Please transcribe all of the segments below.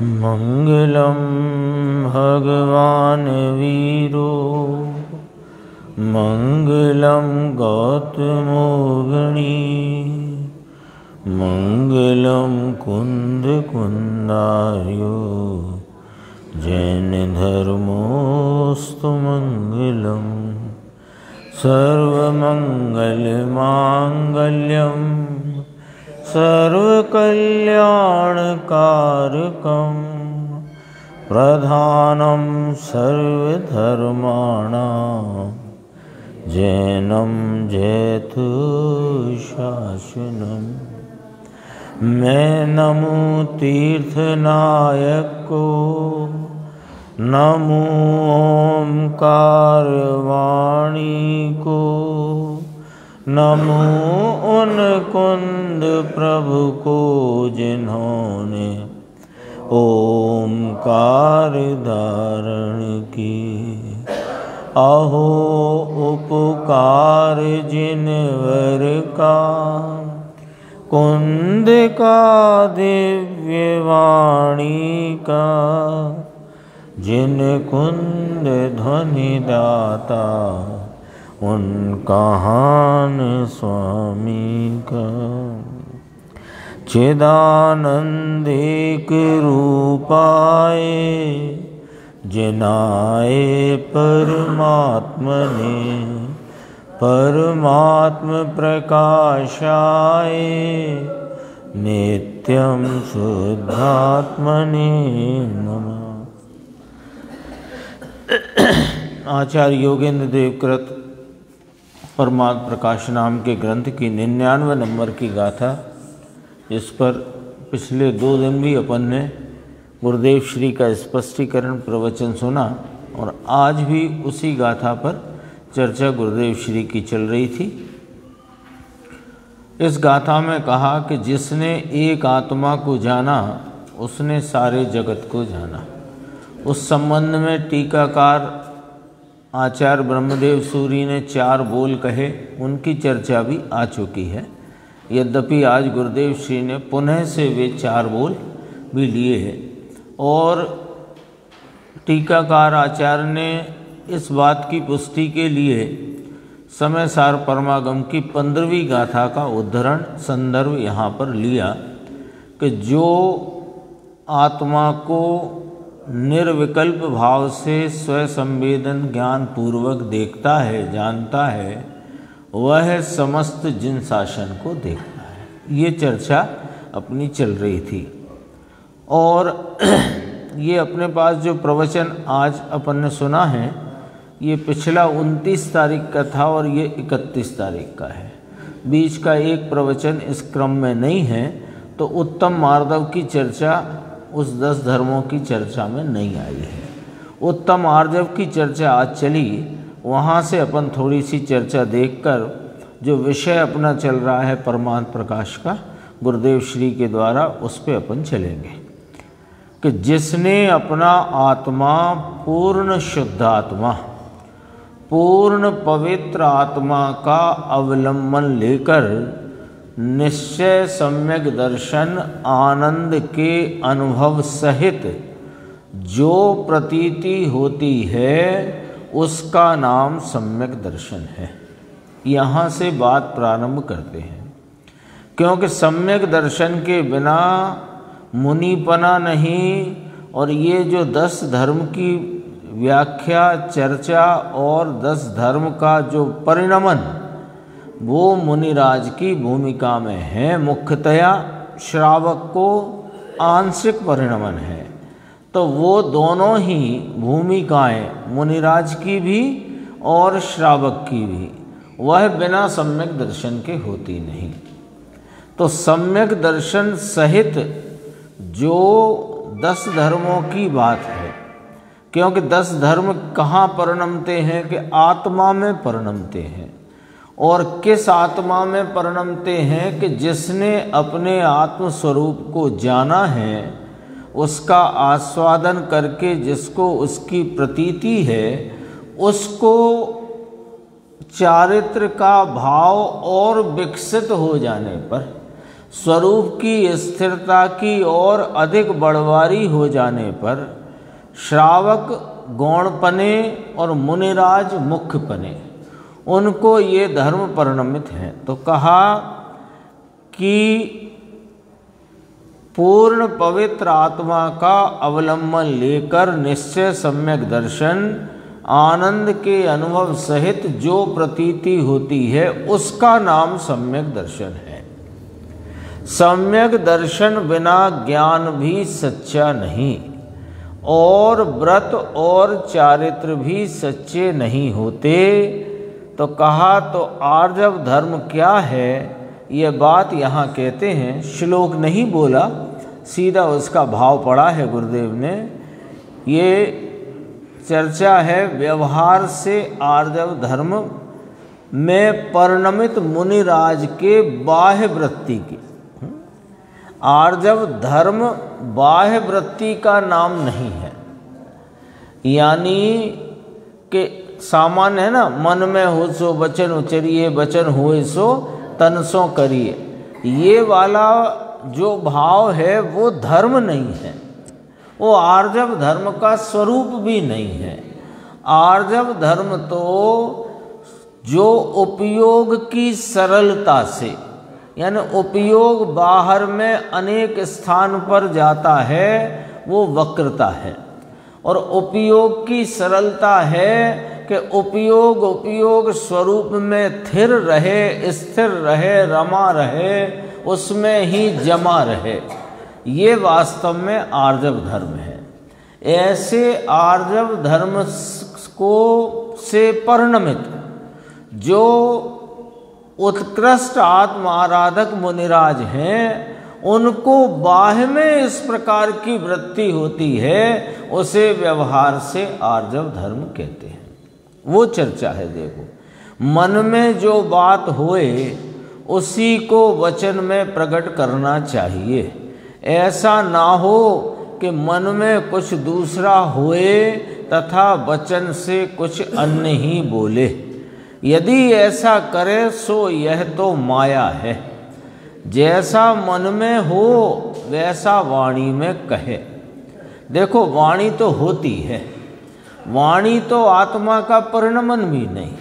मंगलम भगवान वीरो मंगलम गौतमो गणी मंगलम कुंद कुंदार्यो जैन धर्मोस्तु मंगलम सर्वमंगल मांगल्यम सर्वकल्याणकारकं प्रधानं सर्वधर्माणां जैनं जयतु शासनम्। मैं नमो तीर्थनायक को, नमो ओंकार वाणी को, नमो उन कुंद प्रभु को जिन्होंने ओंकार धारण की। अहो उपकार जिनवर का, कुंद का दिव्य वाणी का, जिन कुंद ध्वनि दाता उन कहान स्वामी का। चिदानंदिक रूपाए जिनाए परमात्मने, परमात्म प्रकाशाय नित्यं शुद्धात्मने नमः। आचार्य योगेंद्र देव कृत परमात्म प्रकाश नाम के ग्रंथ की 99 नंबर की गाथा, इस पर पिछले 2 दिन भी अपन ने गुरुदेव श्री का स्पष्टीकरण प्रवचन सुना और आज भी उसी गाथा पर चर्चा गुरुदेव श्री की चल रही थी। इस गाथा में कहा कि जिसने एक आत्मा को जाना उसने सारे जगत को जाना। उस संबंध में टीकाकार आचार्य ब्रह्मदेव सूरी ने 4 बोल कहे, उनकी चर्चा भी आ चुकी है। यद्यपि आज गुरुदेव श्री ने पुनः से वे 4 बोल भी लिए हैं और टीकाकार आचार्य ने इस बात की पुष्टि के लिए समय सार परमागम की 15वीं गाथा का उद्धरण संदर्भ यहाँ पर लिया कि जो आत्मा को निर्विकल्प भाव से स्वसंवेदन ज्ञान पूर्वक देखता है, जानता है, वह समस्त जिन शासन को देखता है। ये चर्चा अपनी चल रही थी और ये अपने पास जो प्रवचन आज अपन ने सुना है, ये पिछला 29 तारीख का था और ये 31 तारीख का है। बीच का एक प्रवचन इस क्रम में नहीं है, तो उत्तम मार्दव की चर्चा उस 10 धर्मों की चर्चा में नहीं आई है। उत्तम मार्दव की चर्चा आज चली, वहाँ से अपन थोड़ी सी चर्चा देखकर जो विषय अपना चल रहा है परमात्म प्रकाश का गुरुदेव श्री के द्वारा, उस पे अपन चलेंगे कि जिसने अपना आत्मा पूर्ण शुद्ध आत्मा, पूर्ण पवित्र आत्मा का अवलंबन लेकर निश्चय सम्यक दर्शन आनंद के अनुभव सहित जो प्रतीति होती है उसका नाम सम्यक दर्शन है। यहाँ से बात प्रारंभ करते हैं, क्योंकि सम्यक दर्शन के बिना मुनिपना नहीं। और ये जो 10 धर्म की व्याख्या चर्चा और 10 धर्म का जो परिणमन, वो मुनिराज की भूमिका में है। मुख्यतया श्रावक को आंशिक परिणमन है, तो वो दोनों ही भूमिकाएं मुनिराज की भी और श्रावक की भी, वह बिना सम्यक दर्शन के होती नहीं। तो सम्यक दर्शन सहित जो 10 धर्मों की बात है, क्योंकि 10 धर्म कहाँ परिणमते हैं कि आत्मा में परिणमते हैं। और किस आत्मा में परिणमते हैं कि जिसने अपने आत्म स्वरूप को जाना है, उसका आस्वादन करके जिसको उसकी प्रतीति है, उसको चारित्र का भाव और विकसित हो जाने पर, स्वरूप की स्थिरता की ओर अधिक बढ़वारी हो जाने पर श्रावक गौणपने और मुनिराज मुख्यपने, उनको ये धर्म परिणमित है। तो कहा कि पूर्ण पवित्र आत्मा का अवलंबन लेकर निश्चय सम्यक दर्शन आनंद के अनुभव सहित जो प्रतीति होती है उसका नाम सम्यक दर्शन है। सम्यक दर्शन बिना ज्ञान भी सच्चा नहीं और व्रत और चारित्र भी सच्चे नहीं होते। तो कहा तो आर्जव धर्म क्या है, ये बात यहाँ कहते हैं। श्लोक नहीं बोला, सीधा उसका भाव पढ़ा है गुरुदेव ने। ये चर्चा है व्यवहार से आर्जव धर्म में परिणमित मुनिराज के बाह्य वृत्ति की। आर्जव धर्म बाह्य वृत्ति का नाम नहीं है, यानी कि सामान्य है ना, मन में हो सो वचन उचरिए, वचन होए सो तन सो करिए। ये वाला जो भाव है वो धर्म नहीं है, वो आर्जव धर्म का स्वरूप भी नहीं है। आर्जव धर्म तो जो उपयोग की सरलता से, यानी उपयोग बाहर में अनेक स्थान पर जाता है, वो वक्रता है। और उपयोग की सरलता है कि उपयोग स्वरूप में स्थिर रहे, रमा रहे, उसमें ही जमा रहे। ये वास्तव में आर्जव धर्म है। ऐसे आर्जव धर्म को से परिणमित जो उत्कृष्ट आत्म आराधक मुनिराज हैं, उनको बाह्य में इस प्रकार की वृत्ति होती है, उसे व्यवहार से आर्जव धर्म कहते हैं। वो चर्चा है। देखो, मन में जो बात होए उसी को वचन में प्रकट करना चाहिए। ऐसा ना हो कि मन में कुछ दूसरा होए तथा वचन से कुछ अन्य ही बोले। यदि ऐसा करे सो यह तो माया है। जैसा मन में हो वैसा वाणी में कहे। देखो, वाणी तो होती है, वाणी तो आत्मा का परिणमन भी नहीं,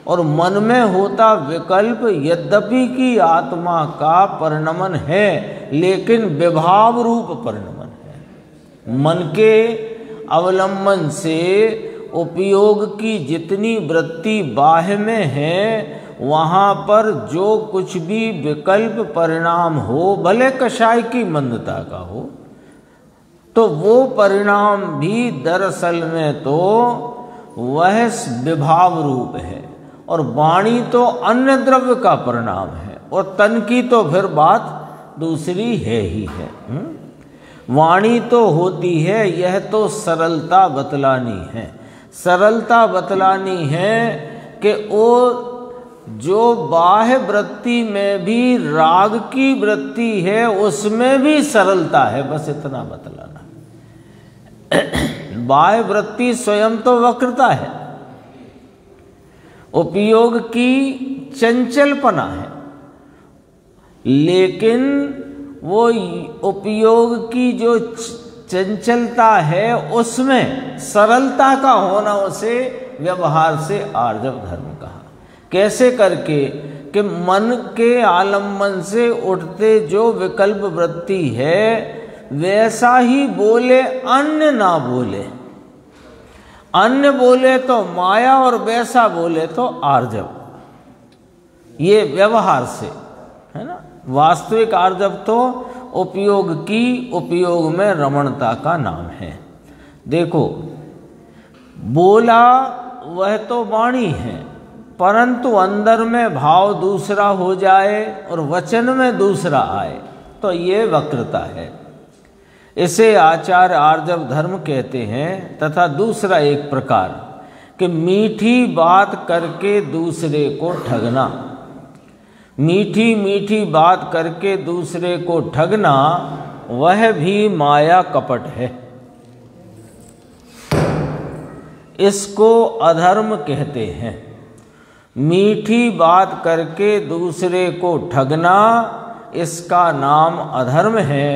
और मन में होता विकल्प यद्यपि कि आत्मा का परिणमन है, लेकिन विभाव रूप परिणमन है। मन के अवलंबन से उपयोग की जितनी वृत्ति बाह्य में है, वहाँ पर जो कुछ भी विकल्प परिणाम हो, भले कषाय की मंदता का हो, तो वो परिणाम भी दरअसल में तो वह विभाव रूप है। और वाणी तो अन्य द्रव्य का परिणाम है, और तन की तो फिर बात दूसरी है ही है। वाणी तो होती है, यह तो सरलता बतलानी है। सरलता बतलानी है कि वो जो बाह्य वृत्ति में भी राग की वृत्ति है, उसमें भी सरलता है, बस इतना बतलाना। बाह्य वृत्ति स्वयं तो वक्रता है, उपयोग की चंचलपना है, लेकिन वो उपयोग की जो चंचलता है उसमें सरलता का होना उसे व्यवहार से आर्जव धर्म कहा। कैसे करके कि मन के आलम्बन से उठते जो विकल्प वृत्ति है वैसा ही बोले, अन्य ना बोले। अन्य बोले तो माया और वैसा बोले तो आर्जव। ये व्यवहार से है ना। वास्तविक आर्जव तो उपयोग की उपयोग में रमणता का नाम है। देखो, बोला वह तो वाणी है, परंतु अंदर में भाव दूसरा हो जाए और वचन में दूसरा आए तो ये वक्रता है। इसे आचार्य आर्जव धर्म कहते हैं। तथा दूसरा एक प्रकार कि मीठी बात करके दूसरे को ठगना। मीठी मीठी बात करके दूसरे को ठगना वह भी माया कपट है। इसको अधर्म कहते हैं। मीठी बात करके दूसरे को ठगना इसका नाम अधर्म है।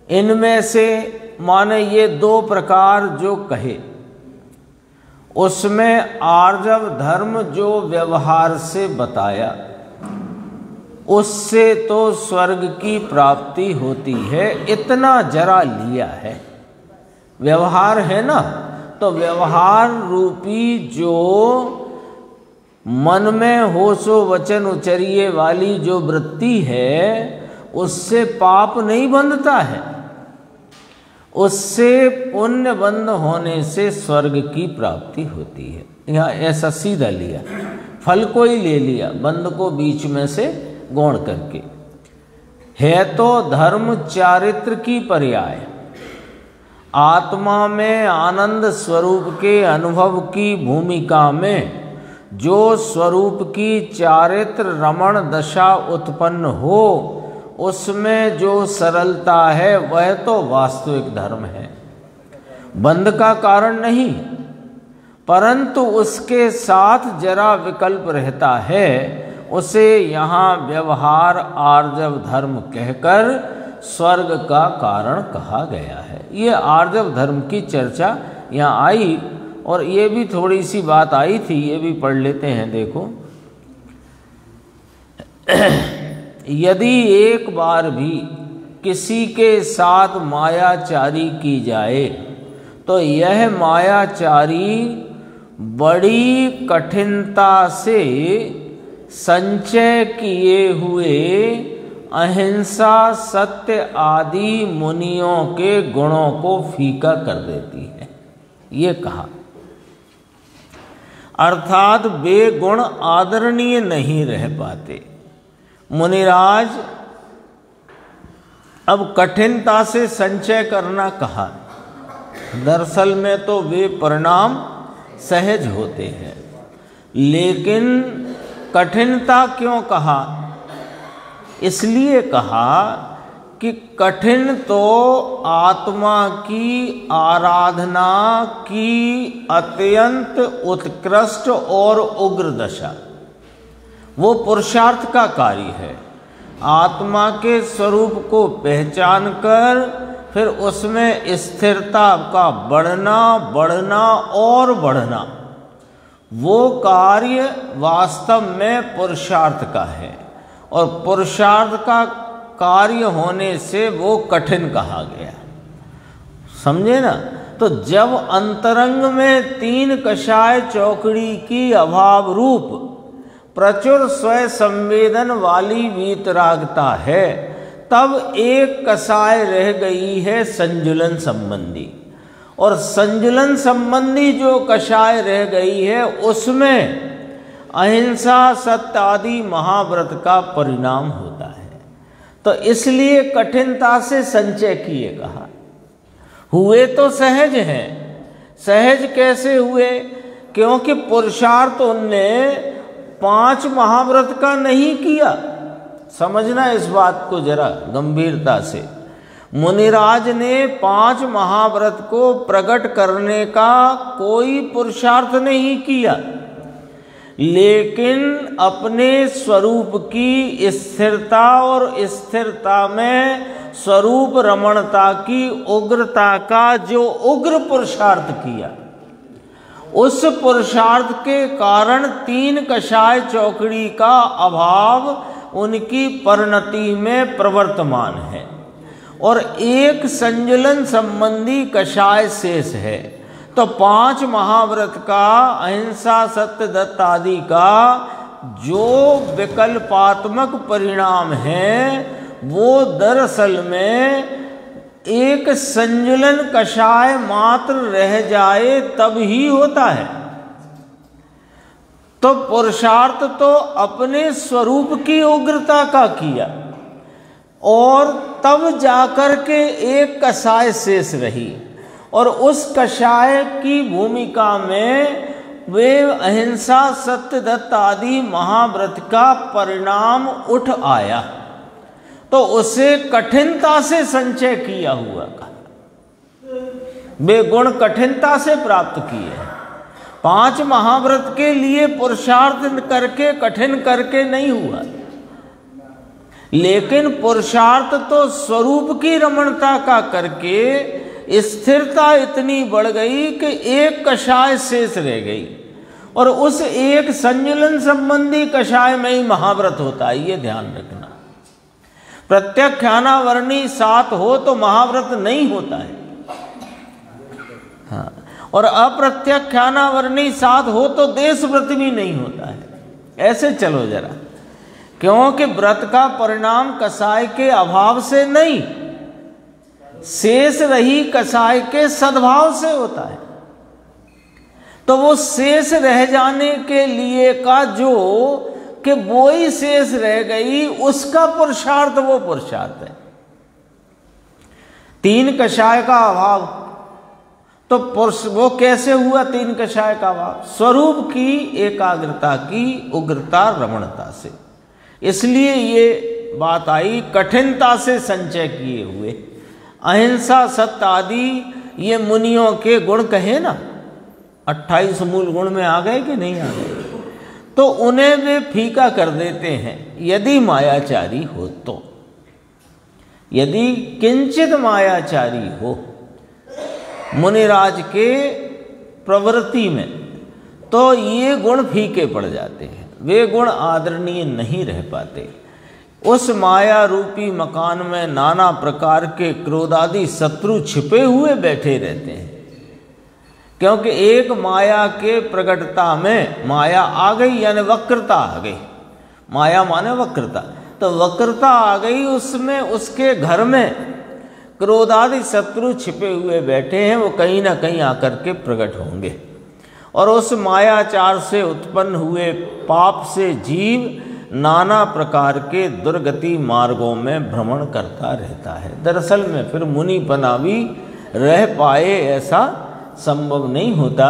इनमें से माने ये दो प्रकार जो कहे, उसमें आर्जव धर्म जो व्यवहार से बताया, उससे तो स्वर्ग की प्राप्ति होती है, इतना जरा लिया है। व्यवहार है ना, तो व्यवहार रूपी जो मन में होशो वचन उचरिए वाली जो वृत्ति है, उससे पाप नहीं बंधता है, उससे पुण्य बंध होने से स्वर्ग की प्राप्ति होती है। यहाँ ऐसा सीधा लिया, फल को ही ले लिया, बंध को बीच में से गौण करके। है तो धर्म चारित्र की पर्याय, आत्मा में आनंद स्वरूप के अनुभव की भूमिका में जो स्वरूप की चारित्र रमण दशा उत्पन्न हो, उसमें जो सरलता है वह तो वास्तविक धर्म है, बंध का कारण नहीं, परंतु उसके साथ जरा विकल्प रहता है। उसे यहाँ व्यवहार आर्जव धर्म कहकर स्वर्ग का कारण कहा गया है। ये आर्जव धर्म की चर्चा यहाँ आई, और ये भी थोड़ी सी बात आई थी, ये भी पढ़ लेते हैं। देखो, यदि एक बार भी किसी के साथ मायाचारी की जाए तो यह मायाचारी बड़ी कठिनता से संचय किए हुए अहिंसा, सत्य आदि मुनियों के गुणों को फीका कर देती है। ये कहा, अर्थात वे गुण आदरणीय नहीं रह पाते। मुनिराज, अब कठिनता से संचय करना कहा, दरअसल में तो वे परिणाम सहज होते हैं, लेकिन कठिनता क्यों कहा? इसलिए कहा कि कठिन तो आत्मा की आराधना की अत्यंत उत्कृष्ट और उग्र दशा, वो पुरुषार्थ का कार्य है। आत्मा के स्वरूप को पहचान कर फिर उसमें स्थिरता का बढ़ना और बढ़ना, वो कार्य वास्तव में पुरुषार्थ का है, और पुरुषार्थ का कार्य होने से वो कठिन कहा गया। समझे ना? तो जब अंतरंग में तीन कषाय चौकड़ी की अभाव रूप प्रचुर स्वय संवेदन वाली वीतरागता है, तब एक कषाय रह गई है संजुलन संबंधी, और संजुलन संबंधी जो कषाय रह गई है उसमें अहिंसा, सत्य आदि महाव्रत का परिणाम होता है। तो इसलिए कठिनता से संचय किए कहा। हुए तो सहज हैं। सहज कैसे हुए? क्योंकि पुरुषार्थ उनने 5 महाव्रत का नहीं किया। समझना इस बात को जरा गंभीरता से। मुनिराज ने 5 महाव्रत को प्रकट करने का कोई पुरुषार्थ नहीं किया, लेकिन अपने स्वरूप की स्थिरता और स्थिरता में स्वरूप रमणता की उग्रता का जो उग्र पुरुषार्थ किया, उस पुरुषार्थ के कारण 3 कषाय चौकड़ी का अभाव उनकी परिणति में प्रवर्तमान है, और एक संजुलन संबंधी कषाय शेष है। तो 5 महाव्रत का, अहिंसा, सत्य, दत्त आदि का जो विकल्पात्मक परिणाम है, वो दरअसल में एक संजुलन कषाय मात्र रह जाए तब ही होता है। तो पुरुषार्थ तो अपने स्वरूप की उग्रता का किया, और तब जाकर के एक कषाय शेष रही, और उस कषाय की भूमिका में वे अहिंसा, सत्य, दत्त आदि महाव्रत का परिणाम उठ आया। तो उसे कठिनता से संचय किया हुआ कहा। वे गुण कठिनता से प्राप्त किए हैं। 5 महाव्रत के लिए पुरुषार्थ करके कठिन करके नहीं हुआ, लेकिन पुरुषार्थ तो स्वरूप की रमणता का करके स्थिरता इतनी बढ़ गई कि एक कषाय शेष रह गई, और उस एक संजुलन संबंधी कषाय में ही महाव्रत होता है, ये ध्यान रखना। प्रत्यक्षानावर्णी 7 हो तो महाव्रत नहीं होता है, हाँ, और अप्रत्यक्षानावर्णी 7 हो तो देशव्रत भी नहीं होता है। ऐसे चलो जरा, क्योंकि व्रत का परिणाम कसाय के अभाव से नहीं, शेष रही कसाय के सद्भाव से होता है। तो वो शेष रह जाने के लिए का जो कि वो ही शेष रह गई, उसका पुरुषार्थ वो पुरुषार्थ है। 3 कषाय का अभाव, तो वो कैसे हुआ 3 कषाय का अभाव? स्वरूप की एकाग्रता की उग्रता रमणता से। इसलिए ये बात आई, कठिनता से संचय किए हुए अहिंसा सत्य आदि ये मुनियों के गुण कहे ना, 28 मूल गुण में आ गए कि नहीं आ गए, तो उन्हें वे फीका कर देते हैं यदि मायाचारी हो तो। यदि किंचित मायाचारी हो मुनिराज के प्रवृत्ति में, तो ये गुण फीके पड़ जाते हैं, वे गुण आदरणीय नहीं रह पाते। उस माया रूपी मकान में नाना प्रकार के क्रोधादि शत्रु छिपे हुए बैठे रहते हैं, क्योंकि एक माया के प्रकटता में माया आ गई, यानी वक्रता आ गई। माया माने वक्रता, तो वक्रता आ गई, उसमें उसके घर में क्रोधादि शत्रु छिपे हुए बैठे हैं, वो कहीं ना कहीं आकर के प्रकट होंगे। और उस मायाचार से उत्पन्न हुए पाप से जीव नाना प्रकार के दुर्गति मार्गों में भ्रमण करता रहता है। दरअसल में फिर मुनिपना भी रह पाए ऐसा संभव नहीं होता।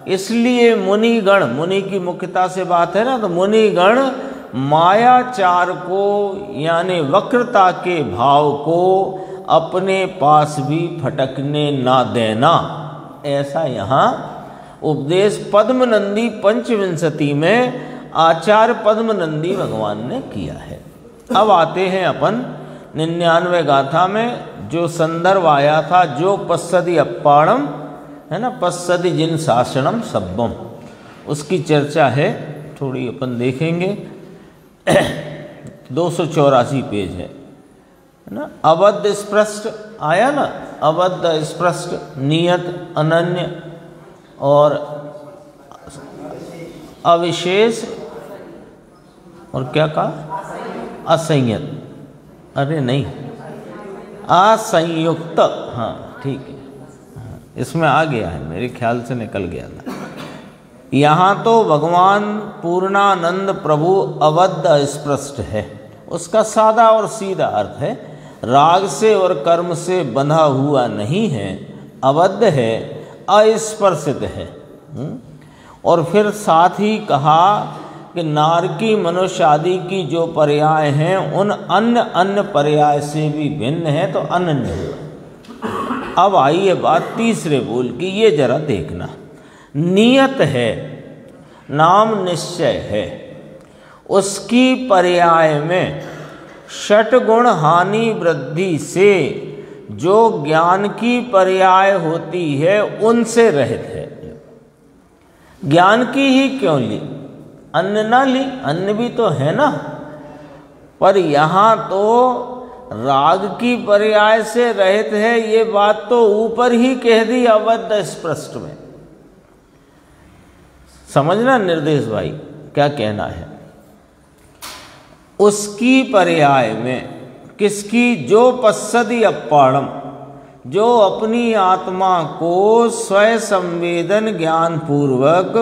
इसलिए मुनिगण, मुनि की मुख्यता से बात है ना, तो मुनिगण मायाचार को यानी वक्रता के भाव को अपने पास भी फटकने ना देना, ऐसा यहाँ उपदेश पद्मनंदी पंचविंशति में आचार्य पद्मनंदी भगवान ने किया है। अब आते हैं अपन 99 गाथा में जो संदर्भ आया था, जो पश्यति अप्पाणम है ना, पश्यति जिन शासनम सब्बम, उसकी चर्चा है, थोड़ी अपन देखेंगे। 284 पेज है ना। अबद्ध स्पृष्ट आया ना, अबद्ध स्पृष्ट नियत अनन्य और अविशेष, और क्या कहा? असंयत, अरे नहीं असंयुक्त, हाँ ठीक है, इसमें आ गया है, मेरे ख्याल से निकल गया था। यहाँ तो भगवान पूर्णानंद प्रभु अबद्ध स्पृष्ट है, उसका सादा और सीधा अर्थ है, राग से और कर्म से बंधा हुआ नहीं है, अबद्ध है, अस्पर्शित है। और फिर साथ ही कहा कि नारकी मनुष्य आदि की जो पर्याय हैं उन अन्य पर्याय से भी भिन्न है, तो अनन्य हुआ। अब आई है बात तीसरे बोल की, ये जरा देखना। नियत है, नाम निश्चय है, उसकी पर्याय में षटगुण हानि वृद्धि से जो ज्ञान की पर्याय होती है उनसे रहित है। ज्ञान की ही क्यों ली, अन्य ना ली, अन्य भी तो है ना, पर यहाँ तो राग की पर्याय से रहित है, ये बात तो ऊपर ही कह दी अबद्ध स्पृष्ट में। समझना निर्देश भाई क्या कहना है। उसकी पर्याय में किसकी? जो पश्यति अप्पाणम, जो अपनी आत्मा को स्वयं संवेदन ज्ञान पूर्वक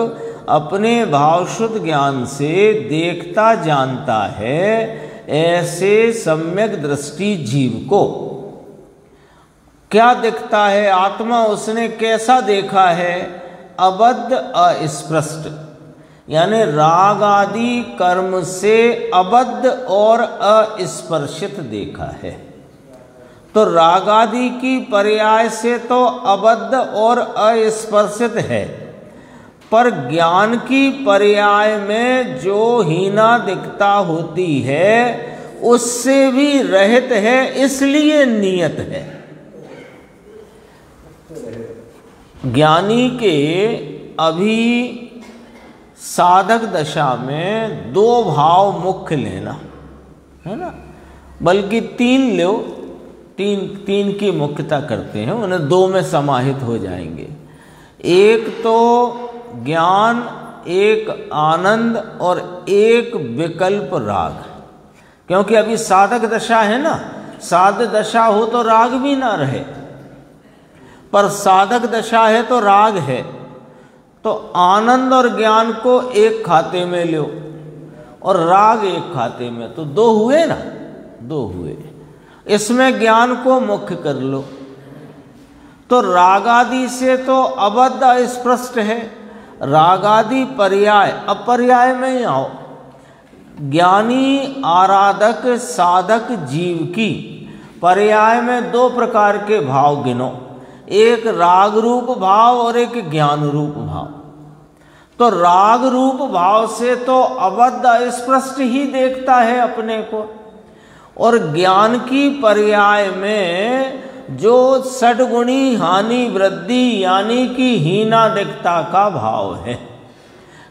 अपने भावशुद्ध ज्ञान से देखता जानता है, ऐसे सम्यक दृष्टि जीव को क्या दिखता है? आत्मा उसने कैसा देखा है? अबद्ध अस्पृष्ट, यानी राग आदि कर्म से अबद्ध और अस्पर्शित देखा है। तो राग आदि की पर्याय से तो अबद्ध और अस्पर्शित है, पर ज्ञान की पर्याय में जो हीनादिकता होती है उससे भी रहित है, इसलिए नियत है। ज्ञानी के अभी साधक दशा में दो भाव मुख्य लेना है ना, बल्कि तीन लो, तीन की मुख्यता करते हैं, उन्हें दो में समाहित हो जाएंगे। एक तो ज्ञान, एक आनंद और एक विकल्प राग। क्योंकि अभी साधक दशा है ना, साधक दशा हो तो राग भी ना रहे, पर साधक दशा है तो राग है। तो आनंद और ज्ञान को एक खाते में लो और राग एक खाते में, तो दो हुए ना, दो हुए। इसमें ज्ञान को मुख्य कर लो तो रागादि से तो अबद्ध अस्पृष्ट है, रागादि पर्याय, अब पर्याय में ही आओ। ज्ञानी आराधक साधक जीव की पर्याय में दो प्रकार के भाव गिनो, एक राग रूप भाव और एक ज्ञान रूप भाव। तो राग रूप भाव से तो अबद्ध अस्पृष्ट ही देखता है अपने को, और ज्ञान की पर्याय में जो षड्गुणी हानि वृद्धि यानी कि हीनादिकता का भाव है।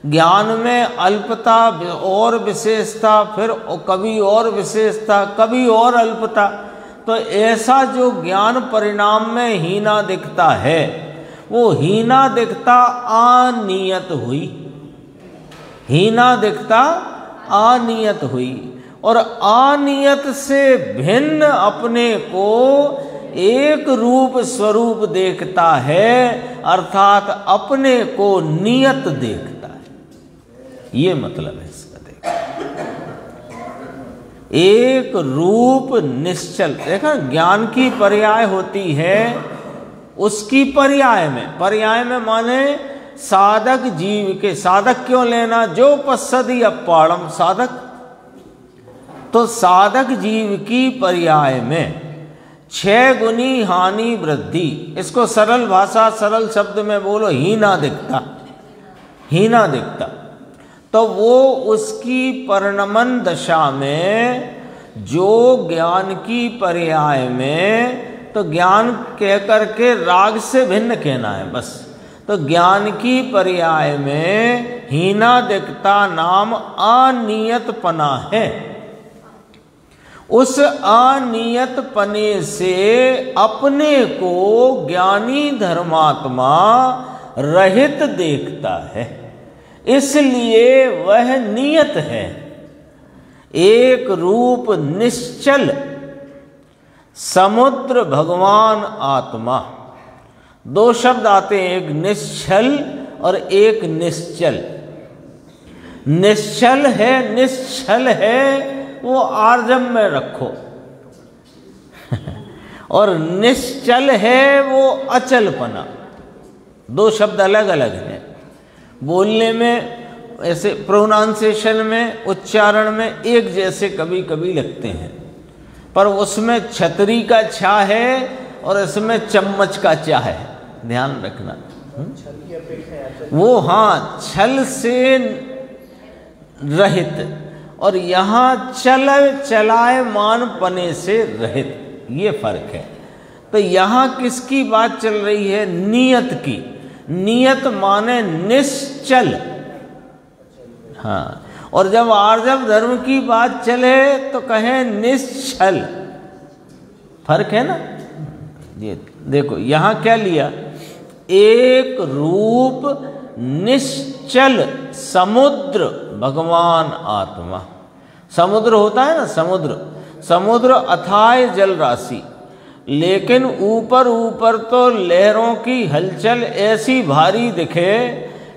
ज्ञान में अल्पता और विशेषता, फिर कभी और विशेषता, कभी और अल्पता। तो ऐसा जो ज्ञान परिणाम में हीनादिकता है, वो हीनादिकता अनियत हुई, हीनादिकता अनियत हुई। और अनियत से भिन्न अपने को एक रूप स्वरूप देखता है, अर्थात अपने को नियत देखता है। ये मतलब है इसका। एक रूप निश्चल, देखा ज्ञान की पर्याय होती है, उसकी पर्याय में माने साधक जीव के, साधक क्यों लेना, जो पश्यति अपाड़म साधक। तो साधक जीव की पर्याय में छह गुनी हानि वृद्धि, इसको सरल भाषा सरल शब्द में बोलो हीनादिकता, हीनादिकता। तो वो उसकी परिणमन दशा में जो ज्ञान की पर्याय में, तो ज्ञान कह करके राग से भिन्न कहना है बस। तो ज्ञान की पर्याय में हीनादिकता नाम अनियतपना है। उस अनियत पने से अपने को ज्ञानी धर्मात्मा रहित देखता है, इसलिए वह नियत है। एक रूप निश्चल समुद्र भगवान आत्मा, दो शब्द आते हैं, एक निश्चल और एक निश्चल। निश्चल है वो आर्जम में रखो और निश्चल है वो अचलपना। दो शब्द अलग अलग हैं, बोलने में ऐसे प्रोनाउंसिएशन में, उच्चारण में एक जैसे कभी कभी लगते हैं, पर उसमें छतरी का छा है और इसमें चम्मच का चा है, ध्यान रखना। वो हाँ छल से रहित, और यहाँ चलायमान पने से रहित, ये फर्क है। तो यहाँ किसकी बात चल रही है, नियत की। नियत माने निश्चल, हाँ। और जब आर्जव धर्म की बात चले तो कहें निश्चल, फर्क है ना। ये देखो यहाँ क्या लिया, एक रूप निश्चल समुद्र भगवान आत्मा। समुद्र होता है ना, समुद्र अथाह जल राशि, लेकिन ऊपर ऊपर तो लहरों की हलचल ऐसी भारी दिखे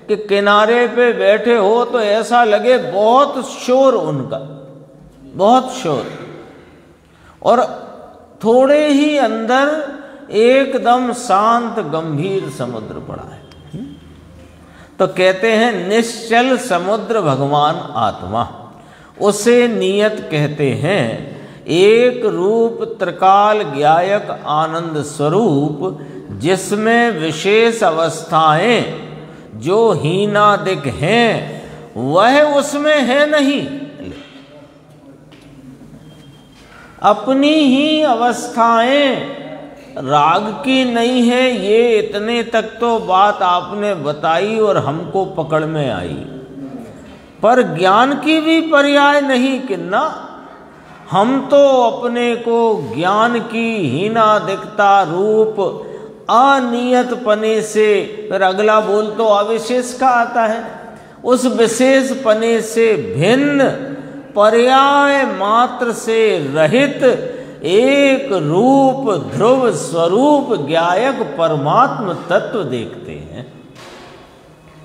कि किनारे पे बैठे हो तो ऐसा लगे बहुत शोर उनका, बहुत शोर, और थोड़े ही अंदर एकदम शांत गंभीर समुद्र पड़ा है। तो कहते हैं निश्चल समुद्र भगवान आत्मा, उसे नियत कहते हैं। एक रूप त्रिकाल ज्ञायक आनंद स्वरूप, जिसमें विशेष अवस्थाएं जो हीनादिक हैं वह उसमें है नहीं। अपनी ही अवस्थाएं राग की नहीं है, ये इतने तक तो बात आपने बताई और हमको पकड़ में आई, पर ज्ञान की भी पर्याय नहीं कि ना, हम तो अपने को ज्ञान की हीनादिकता रूप अनियत पने से, फिर अगला बोल तो अविशेष का आता है, उस विशेष पने से भिन्न पर्याय मात्र से रहित एक रूप ध्रुव स्वरूप ज्ञायक परमात्म तत्व देखते हैं।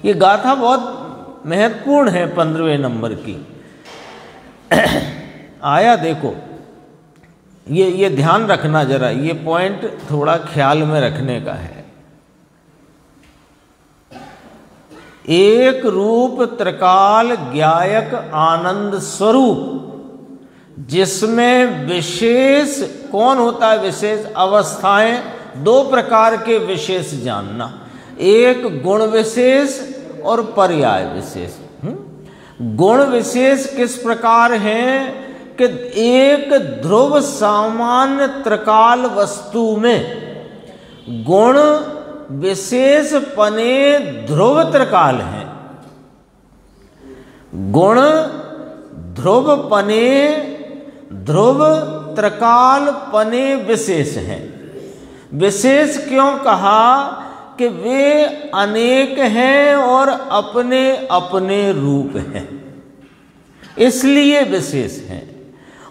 ये गाथा बहुत महत्वपूर्ण है 15वें नंबर की। आया देखो, ये ध्यान रखना जरा, ये पॉइंट थोड़ा ख्याल में रखने का है। एक रूप त्रिकाल ज्ञायक आनंद स्वरूप, जिसमें विशेष कौन होता है? विशेष अवस्थाएं, दो प्रकार के विशेष जानना, एक गुण विशेष और पर्याय विशेष। गुण विशेष किस प्रकार हैं कि एक ध्रुव सामान्य त्रिकाल वस्तु में गुण विशेष पने ध्रुव त्रिकाल हैं, गुण ध्रुव पने ध्रुव त्रिकाल पने विशेष हैं। विशेष क्यों कहा? कि वे अनेक हैं और अपने अपने रूप हैं, इसलिए विशेष हैं।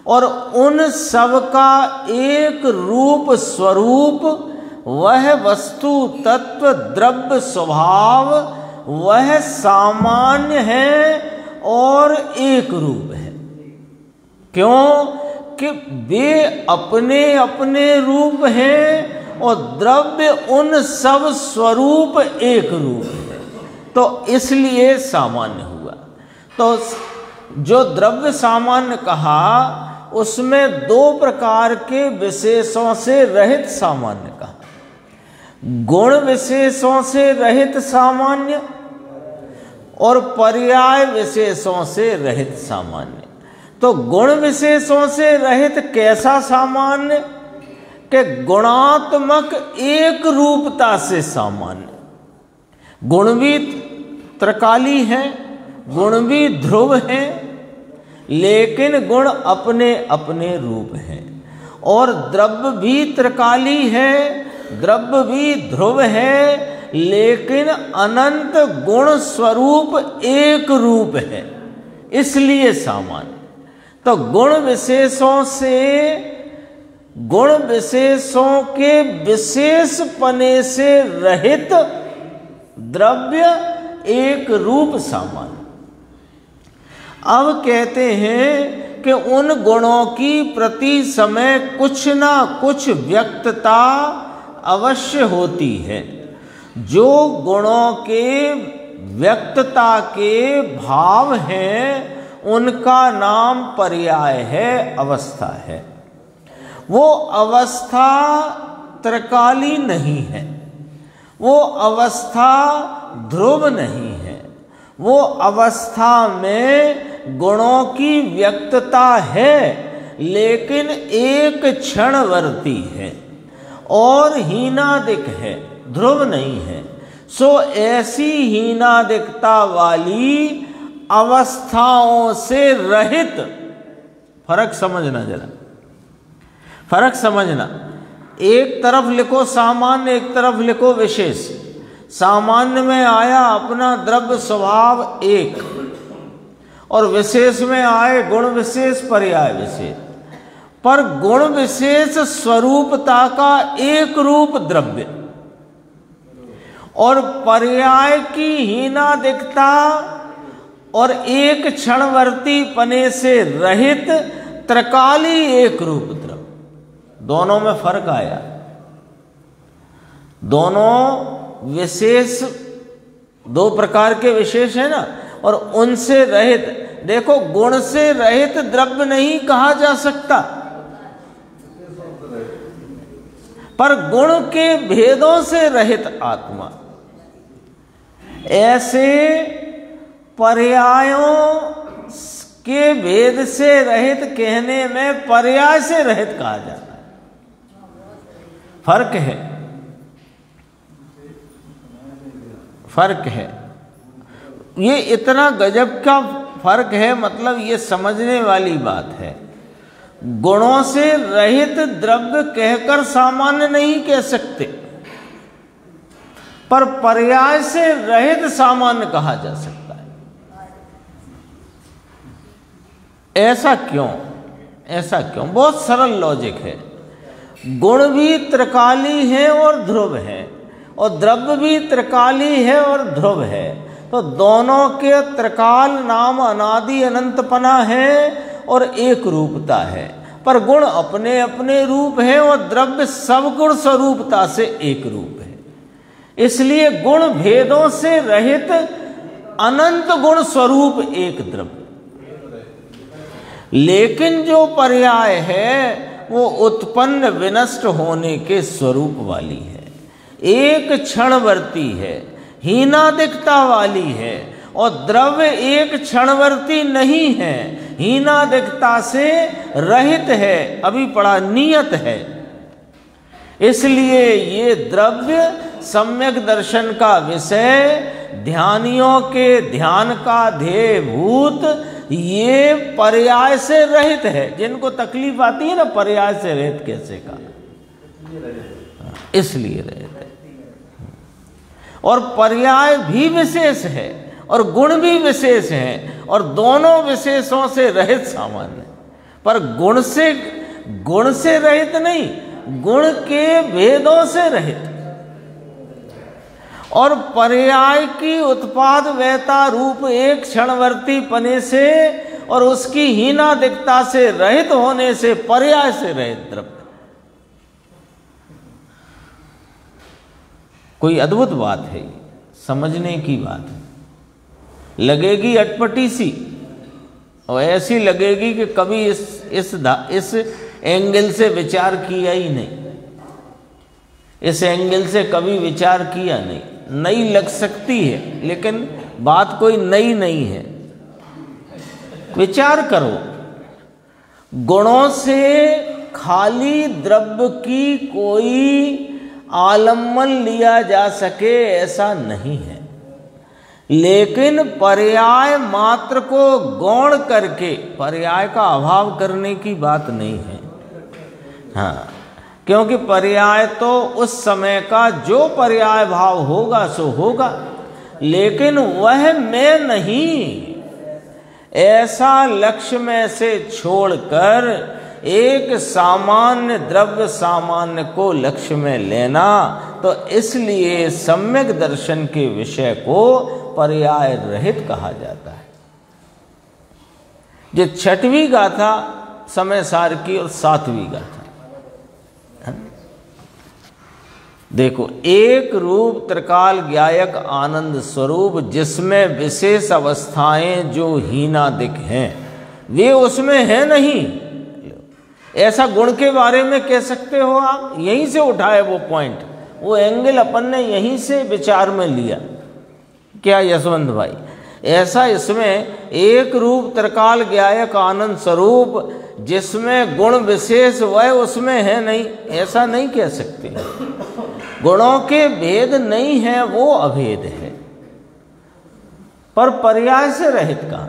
और उन सब का एक रूप स्वरूप, वह वस्तु तत्व द्रव्य स्वभाव, वह सामान्य है और एक रूप है। क्यों? कि वे अपने अपने रूप हैं और द्रव्य उन सब स्वरूप एक रूप है, तो इसलिए सामान्य हुआ। तो जो द्रव्य सामान्य कहा, उसमें दो प्रकार के विशेषों से रहित सामान्य कहा, गुण विशेषों से रहित सामान्य और पर्याय विशेषों से रहित सामान्य। तो गुण विशेषों से रहित कैसा सामान्य? कि गुणात्मक एक रूपता से सामान्य। गुण भी त्रिकाली हैं, गुण भी ध्रुव हैं, लेकिन गुण अपने अपने रूप हैं। और द्रव्य भी त्रिकाली है, द्रव्य भी ध्रुव है, लेकिन अनंत गुण स्वरूप एक रूप है, इसलिए सामान्य। तो गुण विशेषों से, गुण विशेषों के विशेष पने से रहित द्रव्य एक रूप सामान्य। अब कहते हैं कि उन गुणों की प्रति समय कुछ ना कुछ व्यक्तता अवश्य होती है। जो गुणों के व्यक्तता के भाव हैं, उनका नाम पर्याय है, अवस्था है। वो अवस्था त्रिकाली नहीं है, वो अवस्था ध्रुव नहीं है, वो अवस्था में गुणों की व्यक्तता है, लेकिन एक क्षणवर्ती है और हीनादिक है, ध्रुव नहीं है। सो ऐसी हीनादिकता वाली अवस्थाओं से रहित, फर्क समझना जरा, फर्क समझना। एक तरफ लिखो सामान्य, एक तरफ लिखो विशेष। सामान्य में आया अपना द्रव्य स्वभाव एक, और विशेष में आए गुण विशेष पर्याय विशेष। पर गुण विशेष स्वरूपता का एक रूप द्रव्य और पर्याय की हीनादिकता और एक क्षणवर्ती पने से रहित त्रिकाली एक रूप द्रव्य, दोनों में फर्क आया। दोनों विशेष, दो प्रकार के विशेष है ना, और उनसे रहित। देखो, गुण से रहित द्रव्य नहीं कहा जा सकता, पर गुण के भेदों से रहित आत्मा। ऐसे पर्यायों के भेद से रहित कहने में पर्याय से रहित कहा जाता है। फर्क है, फर्क है। ये इतना गजब का फर्क है, मतलब ये समझने वाली बात है। गुणों से रहित द्रव्य कहकर सामान्य नहीं कह सकते, पर पर्याय से रहित सामान्य कहा जा सकता है। ऐसा क्यों? ऐसा क्यों? बहुत सरल लॉजिक है। गुण भी त्रिकाली है और ध्रुव है, और द्रव्य भी त्रिकाली है और ध्रुव है। तो दोनों के त्रिकाल नाम अनादि अनंतपना है और एक रूपता है, पर गुण अपने अपने रूप है और द्रव्य सब गुण स्वरूपता से एक रूप है। इसलिए गुण भेदों से रहित अनंत गुण स्वरूप एक द्रव्य। लेकिन जो पर्याय है वो उत्पन्न विनष्ट होने के स्वरूप वाली है, एक क्षणवर्ती है, हीनादिकता वाली है, और द्रव्य एक क्षणवर्ती नहीं है, हीनादिकता से रहित है, अभी पढ़ा नियत है। इसलिए ये द्रव्य सम्यक दर्शन का विषय, ध्यानियों के ध्यान का ध्येय भूत, ये पर्याय से रहित है। जिनको तकलीफ आती है ना पर्याय से रहित कैसे का, इसलिए रहित है। और पर्याय भी विशेष है और गुण भी विशेष है, और दोनों विशेषों से रहित सामान्य, पर गुण से रहित नहीं, गुण के भेदों से रहित। और पर्याय की उत्पाद वैता रूप एक क्षणवर्ती पने से और उसकी हीनादिकता से रहित होने से पर्याय से रहित द्रव्य। कोई अद्भुत बात है, समझने की बात है। लगेगी अटपटी सी और ऐसी लगेगी कि कभी इस एंगल से विचार किया ही नहीं, इस एंगल से कभी विचार किया नहीं। नई लग सकती है लेकिन बात कोई नई नहीं है। विचार करो, गुणों से खाली द्रव्य की कोई आलम्बन लिया जा सके ऐसा नहीं है, लेकिन पर्याय मात्र को गौण करके पर्याय का अभाव करने की बात नहीं है। हाँ, क्योंकि पर्याय तो उस समय का जो पर्याय भाव होगा सो होगा, लेकिन वह मैं नहीं। ऐसा लक्ष्य में से छोड़कर एक सामान्य द्रव्य सामान्य को लक्ष्य में लेना, तो इसलिए सम्यक दर्शन के विषय को पर्याय रहित कहा जाता है। ये छठवीं गाथा समय सार की और सातवीं गाथा। देखो, एक रूप त्रिकाल ज्ञायक आनंद स्वरूप, जिसमें विशेष अवस्थाएं जो हीनादिक हैं वे उसमें है नहीं। ऐसा गुण के बारे में कह सकते हो आप? यहीं से उठाए वो पॉइंट, वो एंगल अपन ने यहीं से विचार में लिया। क्या यशवंत भाई? ऐसा इसमें एक रूप त्रिकाल ज्ञायक आनंद स्वरूप, जिसमें गुण विशेष वह उसमें है नहीं, ऐसा नहीं कह सकते। गुणों के भेद नहीं है, वो अभेद है, पर पर्याय से रहित का।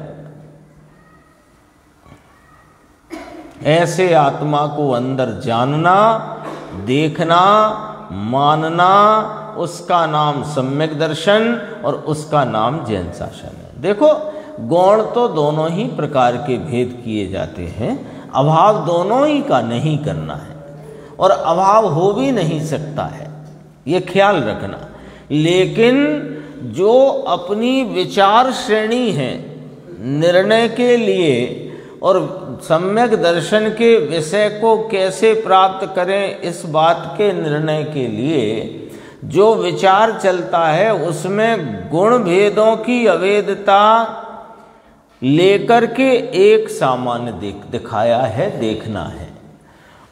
ऐसे आत्मा को अंदर जानना, देखना, मानना, उसका नाम सम्यक दर्शन और उसका नाम जैन शासन है। देखो, गौण तो दोनों ही प्रकार के भेद किए जाते हैं, अभाव दोनों ही का नहीं करना है और अभाव हो भी नहीं सकता है, ये ख्याल रखना। लेकिन जो अपनी विचार श्रेणी है निर्णय के लिए और सम्यक दर्शन के विषय को कैसे प्राप्त करें इस बात के निर्णय के लिए जो विचार चलता है, उसमें गुण भेदों की अवेदता लेकर के एक सामान्य दिखाया है, देखना है,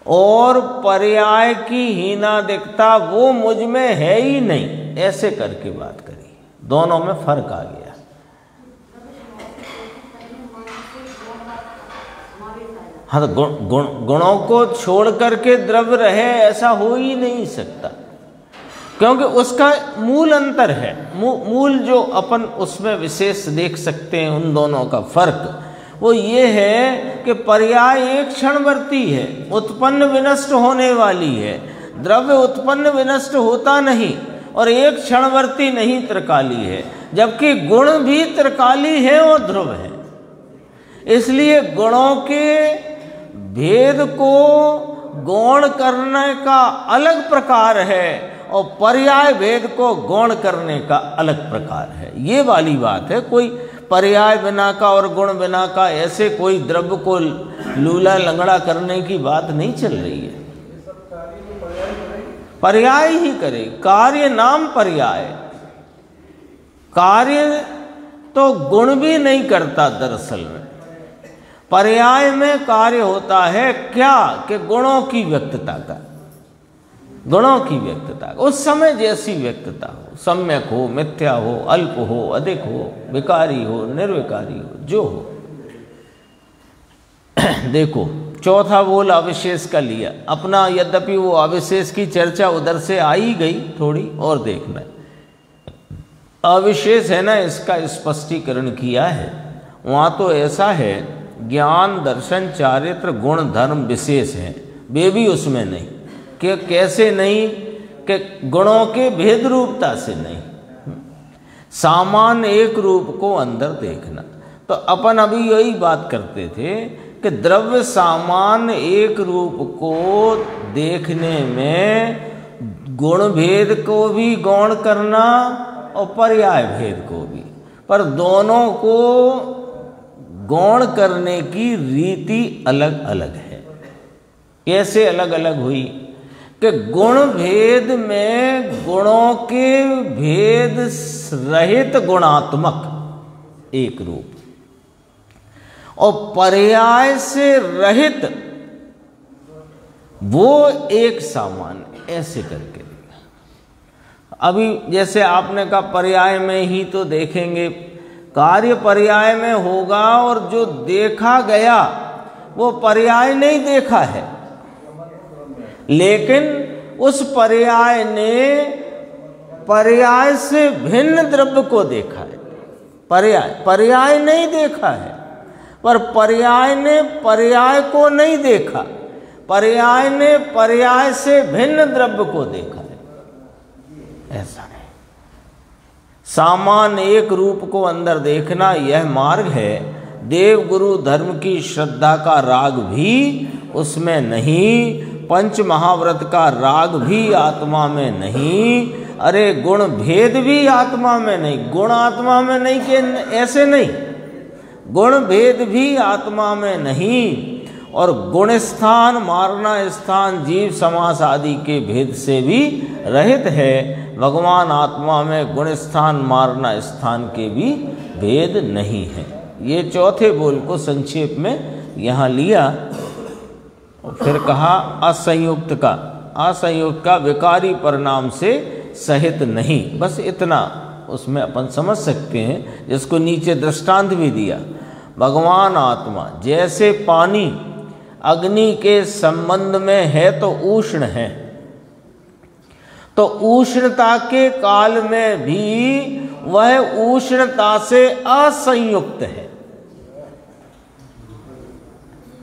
और पर्याय की हीनादिकता वो मुझ में है ही नहीं, ऐसे करके बात करी। दोनों में फर्क आ गया। हाँ, तो गुणों को छोड़ करके द्रव्य रहे ऐसा हो ही नहीं सकता, क्योंकि उसका मूल अंतर है। मूल जो अपन उसमें विशेष देख सकते हैं उन दोनों का फर्क, वो ये है कि पर्याय एक क्षणवर्ती है, उत्पन्न विनष्ट होने वाली है। द्रव्य उत्पन्न विनष्ट होता नहीं और एक क्षणवर्ती नहीं त्रिकाली है, जबकि गुण भी त्रिकाली है और ध्रुव है। इसलिए गुणों के भेद को गौण करने का अलग प्रकार है और पर्याय भेद को गौण करने का अलग प्रकार है। ये वाली बात है। कोई पर्याय बिना का और गुण बिना का ऐसे कोई द्रव्य को लूला लंगड़ा करने की बात नहीं चल रही है। पर्याय ही करे, कार्य नाम पर्याय। कार्य तो गुण भी नहीं करता दरअसल में। पर्याय में कार्य होता है क्या कि गुणों की व्यक्तता का, गुणों की व्यक्तता उस समय जैसी व्यक्तता हो, सम्यक हो, मिथ्या हो, अल्प हो, अधिक हो, विकारी हो, निर्विकारी हो, जो हो। देखो चौथा बोल अविशेष का लिया अपना, यद्यपि वो अविशेष की चर्चा उधर से आई गई थोड़ी, और देखना अविशेष है ना, इसका स्पष्टीकरण किया है। वहाँ तो ऐसा है ज्ञान दर्शन चारित्र गुण धर्म विशेष हैं, वे भी उसमें नहीं। कि कैसे नहीं? कि गुणों के भेद रूपता से नहीं, सामान्य एक रूप को अंदर देखना। तो अपन अभी यही बात करते थे कि द्रव्य सामान्य एक रूप को देखने में गुण भेद को भी गौण करना और पर्याय भेद को भी, पर दोनों को गौण करने की रीति अलग अलग है। कैसे अलग अलग हुई? कि गुण भेद में गुणों के भेद रहित गुणात्मक एक रूप और पर्याय से रहित वो एक सामान्य, ऐसे करके। अभी जैसे आपने कहा पर्याय में ही तो देखेंगे, कार्य पर्याय में होगा और जो देखा गया वो पर्याय नहीं देखा है, लेकिन उस पर्याय ने पर्याय से भिन्न द्रव्य को देखा है। पर्याय नहीं देखा है, पर पर्याय ने पर्याय को नहीं देखा, पर्याय ने पर्याय से भिन्न द्रव्य को देखा है। ऐसा नहीं, सामान्य एक रूप को अंदर देखना यह मार्ग है। देव गुरु धर्म की श्रद्धा का राग भी उसमें नहीं, पंच महाव्रत का राग भी आत्मा में नहीं, अरे गुण भेद भी आत्मा में नहीं। गुण आत्मा में नहीं कि ऐसे नहीं, गुण भेद भी आत्मा में नहीं, और गुण स्थान मारना स्थान जीव समास आदि के भेद से भी रहित है। भगवान आत्मा में गुण स्थान मारना स्थान के भी भेद नहीं है। ये चौथे बोल को संक्षेप में यहाँ लिया और फिर कहा असंयुक्त का विकारी परिणाम से सहित नहीं। बस इतना उसमें अपन समझ सकते हैं, जिसको नीचे दृष्टांत भी दिया। भगवान आत्मा जैसे पानी अग्नि के संबंध में है तो उष्ण है, तो उष्णता के काल में भी वह उष्णता से असंयुक्त है।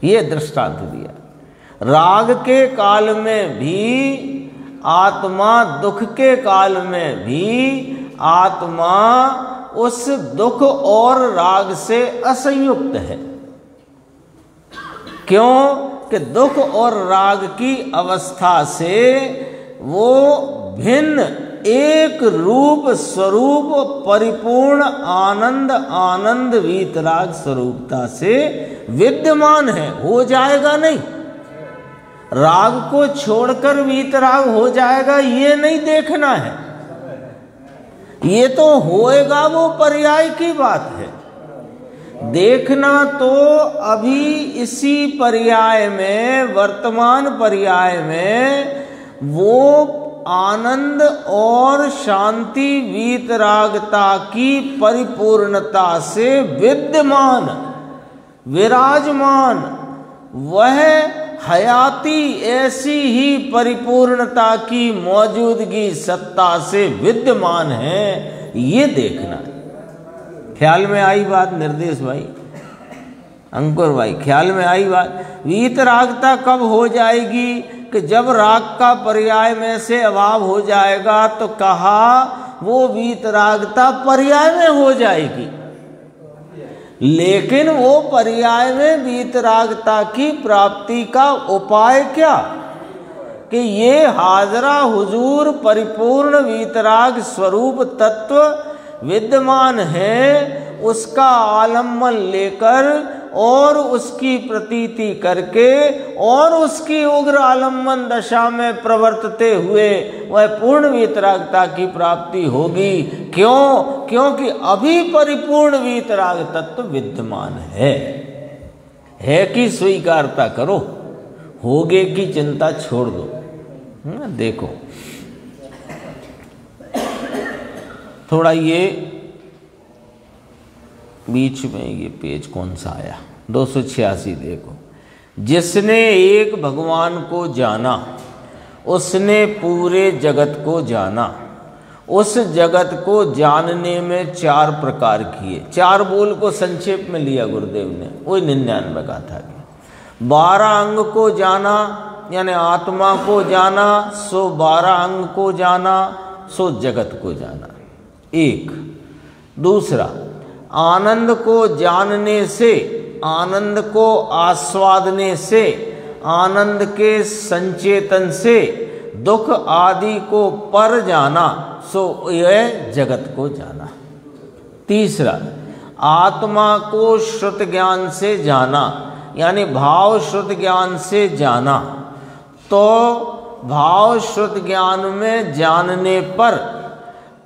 ये दृष्टांत दिया। राग के काल में भी आत्मा, दुख के काल में भी आत्मा उस दुख और राग से असंयुक्त है। क्यों? कि दुख और राग की अवस्था से वो भिन्न एक रूप स्वरूप परिपूर्ण आनंद वीतराग स्वरूपता से विद्यमान है। हो जाएगा नहीं, राग को छोड़कर वीतराग हो जाएगा ये नहीं देखना है, ये तो होएगा वो पर्याय की बात है। देखना तो अभी इसी पर्याय में, वर्तमान पर्याय में वो आनंद और शांति वीतरागता की परिपूर्णता से विद्यमान विराजमान, वह हयाती ऐसी ही परिपूर्णता की मौजूदगी सत्ता से विद्यमान है, ये देखना है। ख्याल में आई बात निर्देश भाई, अंकुर भाई, ख्याल में आई बात। वीतरागता कब हो जाएगी कि जब राग का पर्याय में से अभाव हो जाएगा, तो कहा वो वीतरागता पर्याय में हो जाएगी। लेकिन वो पर्याय में वीतरागता की प्राप्ति का उपाय क्या, कि ये हाजरा हुजूर परिपूर्ण वीतराग स्वरूप तत्व विद्यमान है, उसका आलम्बन लेकर और उसकी प्रतीति करके और उसकी उग्र आलम्बन दशा में प्रवर्तते हुए वह पूर्ण वीतरागता की प्राप्ति होगी। क्यों? क्योंकि अभी परिपूर्ण वीतराग तत्व विद्यमान है कि स्वीकारता करो, होगे की चिंता छोड़ दो। देखो थोड़ा ये बीच में ये पेज कौन सा आया, 286 देखो। जिसने एक भगवान को जाना उसने पूरे जगत को जाना। उस जगत को जानने में 4 प्रकार किए। 4 बोल को संक्षेप में लिया गुरुदेव ने, वही 99 गाथा की। 12 अंग को जाना, यानी आत्मा को जाना, सो 12 अंग को जाना, सो जगत को जाना। एक। दूसरा, आनंद को जानने से, आनंद को आस्वादने से, आनंद के संचेतन से दुख आदि को पर जाना, सो यह जगत को जाना। तीसरा, आत्मा को श्रुत ज्ञान से जाना, यानी भाव श्रुत ज्ञान से जाना। तो भाव श्रुत ज्ञान में जानने पर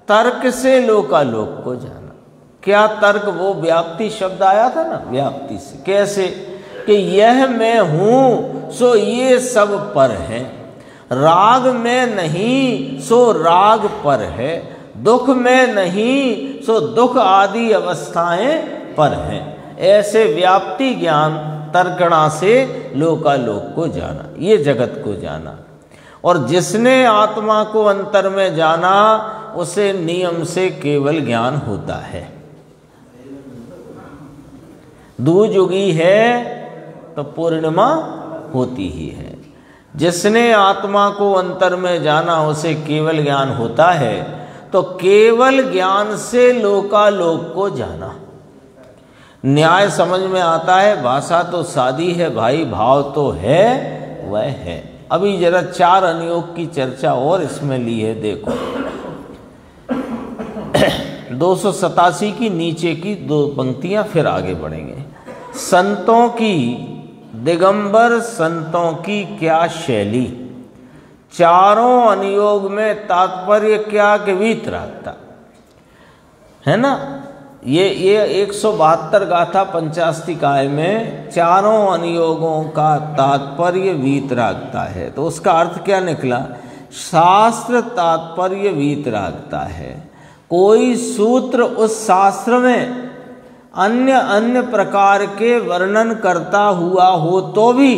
तर्क से लोकालोक को जाना। क्या तर्क? वो व्याप्ति शब्द आया था ना, व्याप्ति से। कैसे? कि यह मैं हूं सो ये सब पर है, राग में नहीं सो राग पर है, दुख में नहीं सो दुख आदि अवस्थाएं पर हैं। ऐसे व्याप्ति ज्ञान तर्कणा से लोकालोक को जाना, ये जगत को जाना। और जिसने आत्मा को अंतर में जाना उसे नियम से केवल ज्ञान होता है। दूजुगी है तो पूर्णिमा होती ही है। जिसने आत्मा को अंतर में जाना उसे केवल ज्ञान होता है। तो केवल ज्ञान से लोकालोक को जाना। न्याय समझ में आता है, भाषा तो सादी है भाई, भाव तो है वह है। अभी जरा 4 अनुयोग की चर्चा और इसमें ली है, देखो 287 की नीचे की 2 पंक्तियां, फिर आगे बढ़ेंगे। संतों की, दिगंबर संतों की क्या शैली, चारों अनुयोग में तात्पर्य क्या कि वीतरागता है ना। ये 172 गाथा पंचास्तिकाय में चारों अनुयोगों का तात्पर्य वीतरागता है। तो उसका अर्थ क्या निकला? शास्त्र तात्पर्य वीतरागता है। कोई सूत्र उस शास्त्र में अन्य प्रकार के वर्णन करता हुआ हो तो भी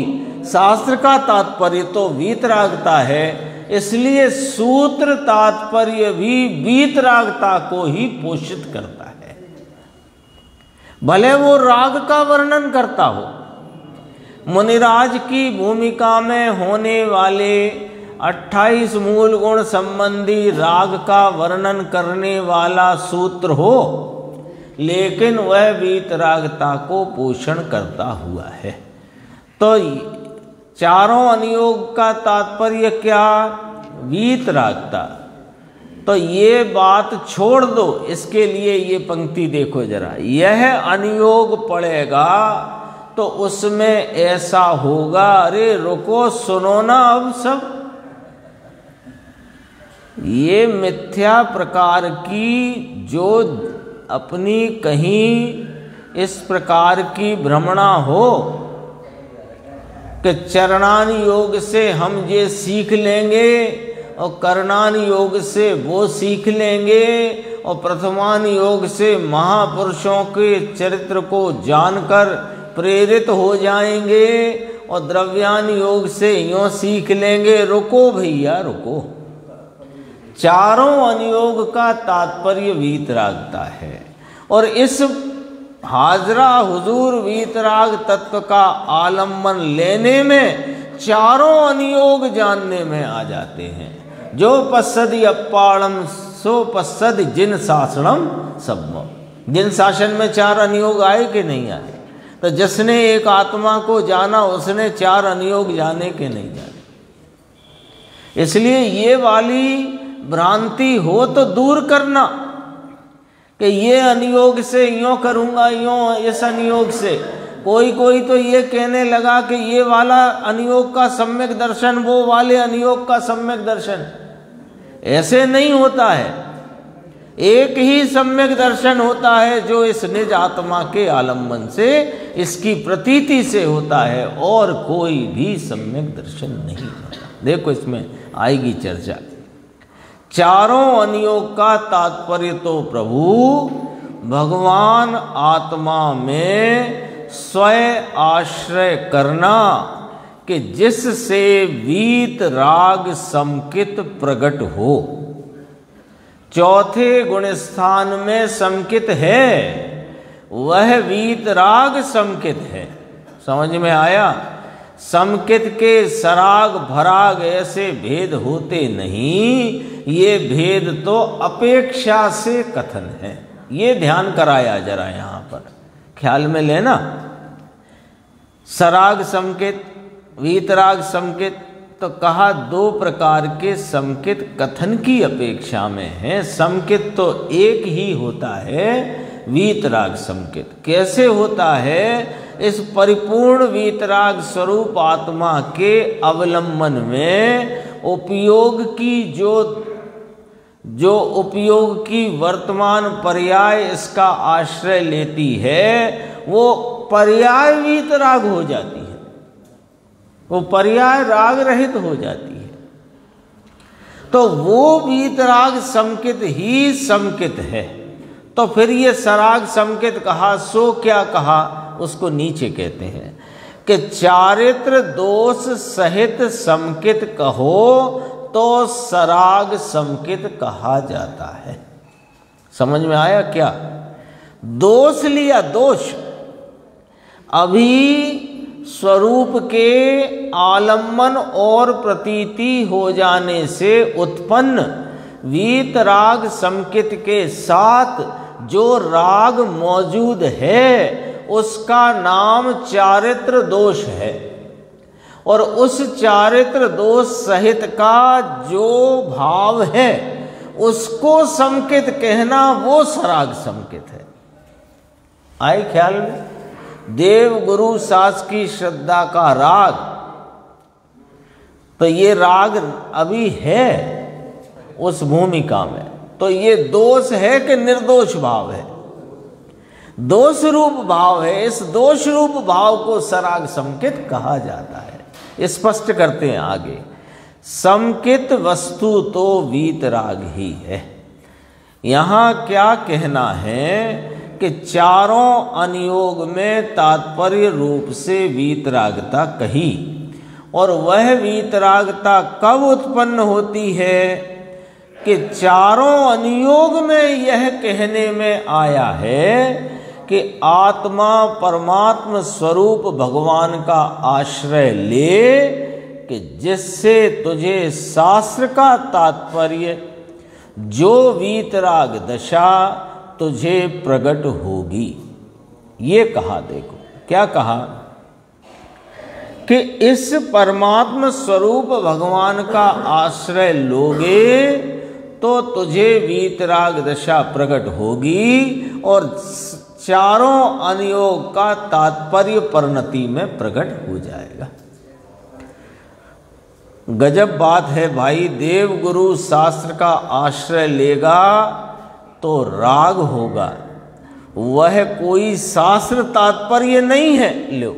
शास्त्र का तात्पर्य तो वीतरागता है। इसलिए सूत्र तात्पर्य भी वीतरागता को ही पोषित करता है, भले वो राग का वर्णन करता हो। मुनिराज की भूमिका में होने वाले 28 मूल गुण संबंधी राग का वर्णन करने वाला सूत्र हो, लेकिन वह वीतरागता को पोषण करता हुआ है। तो चारों अनुयोग का तात्पर्य क्या? वीतरागता। तो ये बात छोड़ दो, इसके लिए ये पंक्ति देखो जरा। यह अनुयोग पड़ेगा तो उसमें ऐसा होगा, अरे रुको सुनो ना अब सब। ये मिथ्या प्रकार की जो अपनी कहीं इस प्रकार की भ्रमणा हो कि चरणान योग से हम ये सीख लेंगे और करणान योग से वो सीख लेंगे और प्रथमान योग से महापुरुषों के चरित्र को जानकर प्रेरित हो जाएंगे और द्रव्यान योग से यूँ सीख लेंगे। रुको भैया रुको, चारों अनुयोग का तात्पर्य वीतरागता है और इस हाजरा हुजूर वीतराग तत्व का आलम्बन लेने में चारों अनुयोग जानने में आ जाते हैं। जो पश्यति अप्पाड़म सो पश्यति जिन शासनम सब्बम। जिन शासन में चार अनुयोग आए कि नहीं आए? तो जिसने एक आत्मा को जाना उसने चार अनुयोग जाने के नहीं जाने। इसलिए ये वाली भ्रांति हो तो दूर करना कि ये अनुयोग से यूँ करूँगा, यूँ इस अनुयोग से। कोई तो ये कहने लगा कि ये वाला अनुयोग का सम्यक दर्शन, वो वाले अनुयोग का सम्यक दर्शन। ऐसे नहीं होता है। एक ही सम्यक दर्शन होता है जो इस निज आत्मा के आलम्बन से, इसकी प्रतीति से होता है, और कोई भी सम्यक दर्शन नहीं होता। देखो इसमें आएगी चर्चा। चारों अनुयोग का तात्पर्य तो प्रभु भगवान आत्मा में स्वयं आश्रय करना कि जिससे वीत राग समकित प्रकट हो। चौथे गुण स्थान में समकित है, वह वीत राग समकित है। समझ में आया? समकित के सराग भराग ऐसे भेद होते नहीं, ये भेद तो अपेक्षा से कथन है। ये ध्यान कराया जरा यहाँ पर, ख्याल में लेना। सराग समकित, वीतराग समकित, तो कहा दो प्रकार के समकित कथन की अपेक्षा में है। समकित तो एक ही होता है, वीतराग समकित कैसे होता है? इस परिपूर्ण वीतराग स्वरूप आत्मा के अवलंबन में उपयोग की जो उपयोग की वर्तमान पर्याय इसका आश्रय लेती है, वो पर्याय वीतराग हो जाती है, वो पर्याय राग रहित हो जाती है। तो वो वीतराग समकित ही समकित है। तो फिर ये सराग समकित कहा, सो क्या कहा? उसको नीचे कहते हैं कि चारित्र दोष सहित समकित कहो तो सराग समकित कहा जाता है। समझ में आया क्या? दोष लिया, दोष अभी स्वरूप के आलम्बन और प्रतीति हो जाने से उत्पन्न वीतराग समकित के साथ जो राग मौजूद है उसका नाम चारित्र दोष है, और उस चारित्र दोष सहित का जो भाव है उसको समकित कहना, वो सराग समकित है। आए ख्याल में? देव गुरु सास की श्रद्धा का राग, तो ये राग अभी है उस भूमिका में, तो ये दोष है कि निर्दोष भाव है? दोष रूप भाव है। इस दोष रूप भाव को सराग समकित कहा जाता है। स्पष्ट करते हैं आगे। समकित वस्तु तो वीतराग ही है। यहाँ क्या कहना है कि चारों अनुयोग में तात्पर्य रूप से वीतरागता कही, और वह वीतरागता कब उत्पन्न होती है कि चारों अनुयोग में यह कहने में आया है कि आत्मा परमात्म स्वरूप भगवान का आश्रय ले कि जिससे तुझे शास्त्र का तात्पर्य जो वीतराग दशा तुझे प्रकट होगी। ये कहा, देखो क्या कहा कि इस परमात्म स्वरूप भगवान का आश्रय लोगे तो तुझे वीतराग दशा प्रकट होगी और चारों अनुयोग का तात्पर्य परिणति में प्रकट हो जाएगा। गजब बात है भाई। देव गुरु शास्त्र का आश्रय लेगा तो राग होगा, वह कोई शास्त्र तात्पर्य नहीं है। लो,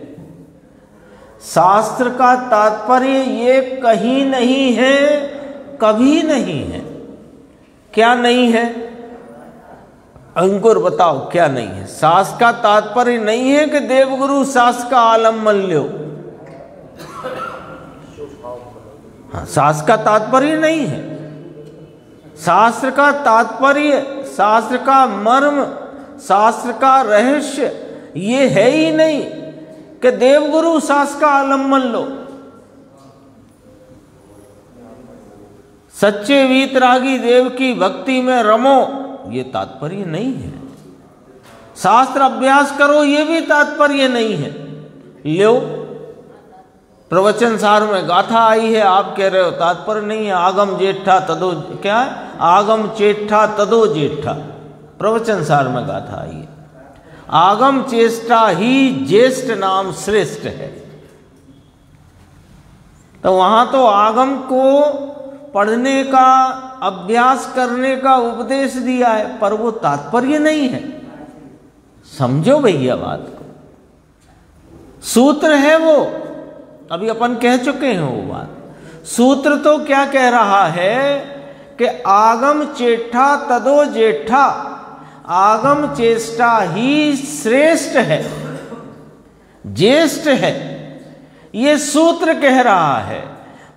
शास्त्र का तात्पर्य ये कहीं नहीं है कभी नहीं है। क्या नहीं है? अंकुर बताओ क्या नहीं है? सास का तात्पर्य नहीं है कि देवगुरु सास का आलम्बन लो। हाँ, सास का तात्पर्य नहीं है। शास्त्र का तात्पर्य, शास्त्र का मर्म, शास्त्र का रहस्य ये है ही नहीं कि देवगुरु सास का आलम्बन लो। सच्चे वीतरागी देव की भक्ति में रमो, ये तात्पर्य नहीं है। शास्त्र अभ्यास करो, ये भी तात्पर्य नहीं है। लो, प्रवचन सार में गाथा आई है, आप कह रहे हो तात्पर्य नहीं है। आगम जेठा तदो, क्या है? आगम चेष्टा तदो जेठा, प्रवचन सार में गाथा आई है। आगम चेष्टा ही ज्येष्ठ नाम श्रेष्ठ है। तो वहां तो आगम को पढ़ने का, अभ्यास करने का उपदेश दिया है, पर वो तात्पर्य नहीं है। समझो भैया बात को, सूत्र है वो। अभी अपन कह चुके हैं वो बात। सूत्र तो क्या कह रहा है कि आगम चेष्टा तदो जेठा, आगम चेष्टा ही श्रेष्ठ है, ज्येष्ठ है, ये सूत्र कह रहा है।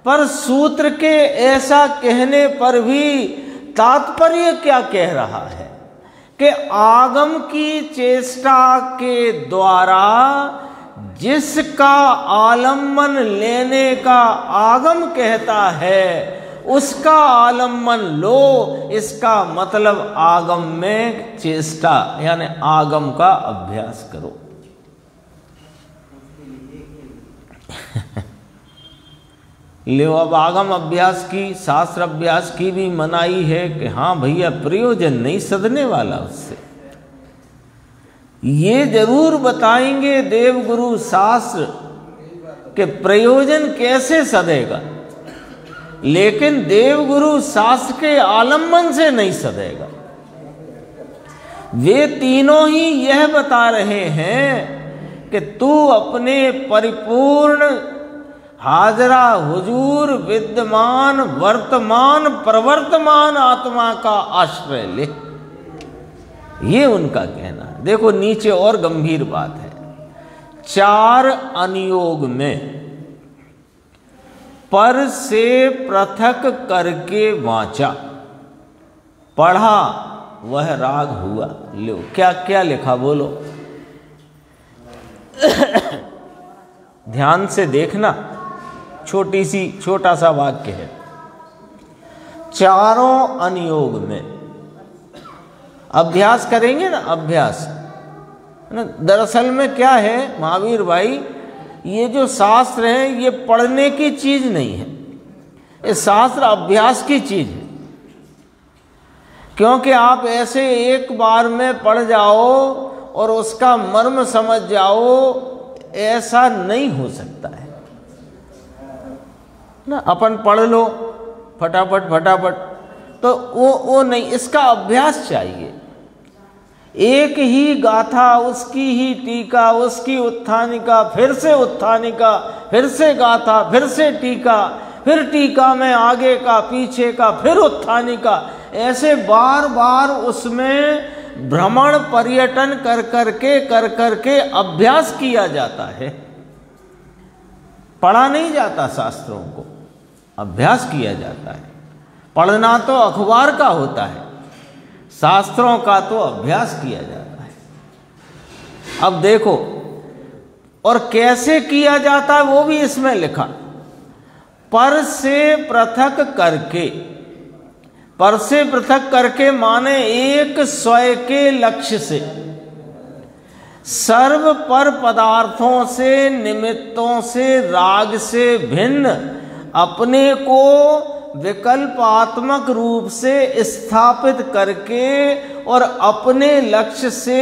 पर सूत्र के ऐसा कहने पर भी तात्पर्य क्या कह रहा है कि आगम की चेष्टा के द्वारा जिसका आलम्बन लेने का आगम कहता है उसका आलम्बन लो। इसका मतलब आगम में चेष्टा यानी आगम का अभ्यास करो। लो, अब आगम अभ्यास की, शास्त्र अभ्यास की भी मनाही है कि हाँ भैया प्रयोजन नहीं सदने वाला उससे। ये जरूर बताएंगे देवगुरु शास्त्र के प्रयोजन कैसे सदेगा, लेकिन देवगुरु शास्त्र के आलम्बन से नहीं सदेगा। वे तीनों ही यह बता रहे हैं कि तू अपने परिपूर्ण हाजरा हुजूर विद्यमान वर्तमान प्रवर्तमान आत्मा का आश्रय ले। ये उनका कहना है। देखो नीचे और गंभीर बात है। 4 अनुयोग में पर से पृथक करके वाचा, पढ़ा वह राग हुआ। लो, क्या क्या लिखा बोलो? ध्यान से देखना, छोटा सा वाक्य है। चारों अनुयोग में अभ्यास करेंगे ना, अभ्यास ना। दरअसल में क्या है महावीर भाई, ये जो शास्त्र है ये पढ़ने की चीज नहीं है, ये शास्त्र अभ्यास की चीज है। क्योंकि आप ऐसे एक बार में पढ़ जाओ और उसका मर्म समझ जाओ, ऐसा नहीं हो सकता है ना। अपन पढ़ लो फटाफट, तो वो नहीं, इसका अभ्यास चाहिए। एक ही गाथा, उसकी ही टीका, उसकी उत्थानिका, फिर से उत्थानिका, फिर से गाथा, फिर से टीका, फिर टीका में आगे का पीछे का, फिर उत्थानिका, ऐसे बार बार उसमें भ्रमण पर्यटन कर करके अभ्यास किया जाता है। पढ़ा नहीं जाता शास्त्रों को, अभ्यास किया जाता है। पढ़ना तो अखबार का होता है, शास्त्रों का तो अभ्यास किया जाता है। अब देखो, और कैसे किया जाता है वो भी इसमें लिखा। पर से पृथक करके, पर से पृथक करके माने एक स्वयं के लक्ष्य से, सर्व पर पदार्थों से, निमित्तों से, राग से भिन्न अपने को विकल्पात्मक रूप से स्थापित करके और अपने लक्ष्य से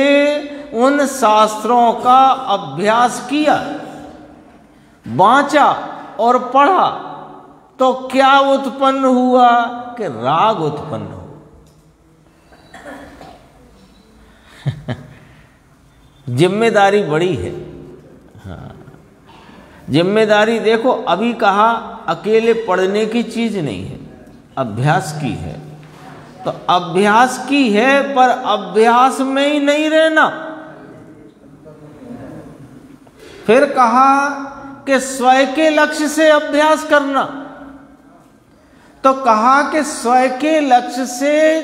उन शास्त्रों का अभ्यास किया, बांचा और पढ़ा, तो क्या उत्पन्न हुआ कि राग उत्पन्न हुआ। जिम्मेदारी बड़ी है। हाँ, जिम्मेदारी देखो, अभी कहा अकेले पढ़ने की चीज नहीं है, अभ्यास की है। तो अभ्यास की है, पर अभ्यास में ही नहीं रहना। फिर कहा कि स्वयं के लक्ष्य से अभ्यास करना। तो कहा कि स्वयं के लक्ष्य से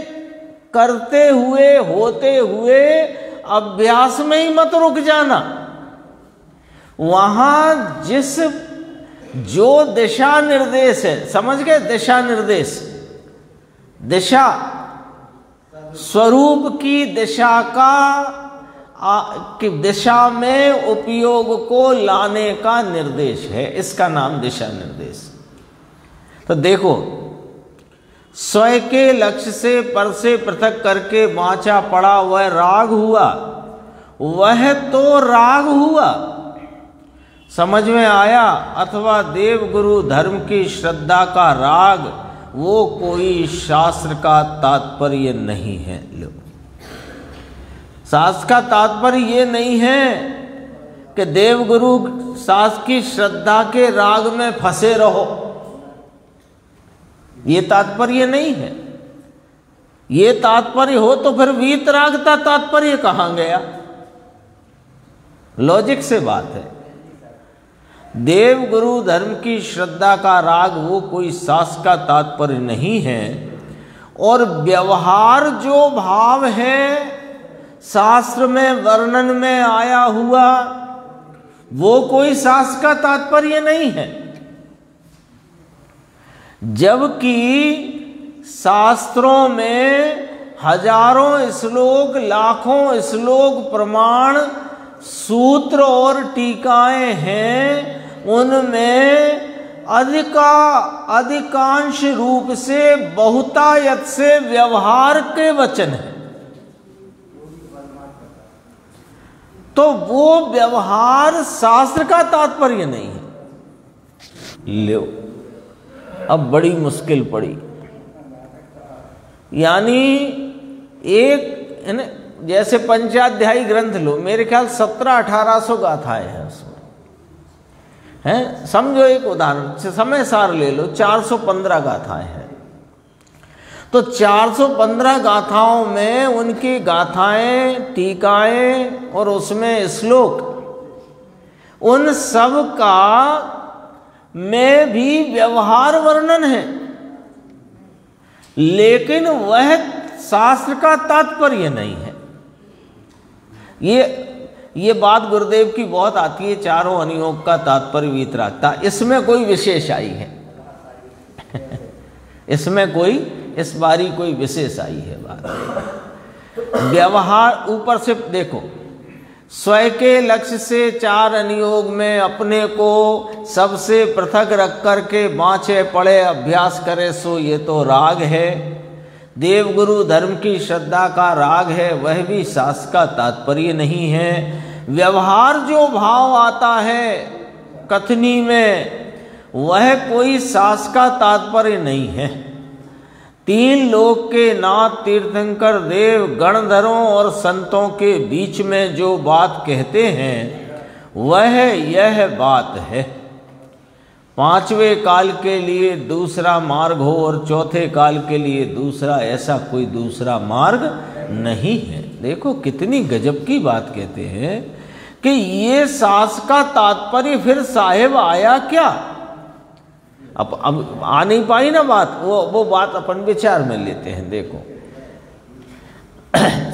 करते हुए, होते हुए अभ्यास में ही मत रुक जाना। वहां जो दिशा निर्देश है, समझ गए? दिशा निर्देश, दिशा स्वरूप की दिशा की दिशा में उपयोग को लाने का निर्देश है, इसका नाम दिशा निर्देश। तो देखो, स्वयं के लक्ष्य से पर से पृथक करके बाँचा पड़ा वह राग हुआ, वह तो राग हुआ, समझ में आया? अथवा देव गुरु धर्म की श्रद्धा का राग, वो कोई शास्त्र का तात्पर्य नहीं है। लो, शास्त्र का तात्पर्य ये नहीं है कि देव गुरु शास्त्र की श्रद्धा के राग में फंसे रहो, ये तात्पर्य नहीं है। ये तात्पर्य हो तो फिर वीतरागता तात्पर्य कहाँ गया? लॉजिक से बात है। देव गुरु धर्म की श्रद्धा का राग वो कोई शास्त्र का तात्पर्य नहीं है। और व्यवहार जो भाव है शास्त्र में वर्णन में आया हुआ, वो कोई शास्त्र का तात्पर्य नहीं है। जबकि शास्त्रों में हजारों श्लोक, लाखों श्लोक, प्रमाण, सूत्र और टीकाएं हैं, उनमें अधिकांश रूप से, बहुतायत से व्यवहार के वचन है। तो वो व्यवहार शास्त्र का तात्पर्य नहीं है। लो, अब बड़ी मुश्किल पड़ी। यानी एक जैसे पंचाध्यायी ग्रंथ लो, मेरे ख्याल 1700-1800 गाथाएं हैं उसमें, हैं? समझो, एक उदाहरण समय सार ले लो, 415 गाथाएं हैं। तो 415 गाथाओं में उनकी गाथाएं, टीकाएं और उसमें श्लोक, उन सब का में भी व्यवहार वर्णन है, लेकिन वह शास्त्र का तात्पर्य नहीं है। ये बात गुरुदेव की बहुत आती है, चारों अनुयोग का तात्पर्य वीतरागता, इसमें कोई विशेष आई है इसमें कोई, इस बारी कोई विशेष आई है बात। व्यवहार ऊपर से देखो, स्वयं के लक्ष्य से चार अनुयोग में अपने को सबसे पृथक रख करके बाँचे पड़े अभ्यास करे, सो ये तो राग है। देवगुरु धर्म की श्रद्धा का राग है, वह भी शास्त्र का तात्पर्य नहीं है। व्यवहार जो भाव आता है कथनी में, वह कोई शास्त्र का तात्पर्य नहीं है। तीन लोक के नाथ तीर्थंकर देव गणधरों और संतों के बीच में जो बात कहते हैं, वह यह बात है, पांचवें काल के लिए दूसरा मार्ग हो और चौथे काल के लिए दूसरा, ऐसा कोई दूसरा मार्ग नहीं है। देखो कितनी गजब की बात कहते हैं कि ये शास्त्र का तात्पर्य फिर साहेब आया क्या? अब आ नहीं पाई ना बात, वो बात अपन विचार में लेते हैं। देखो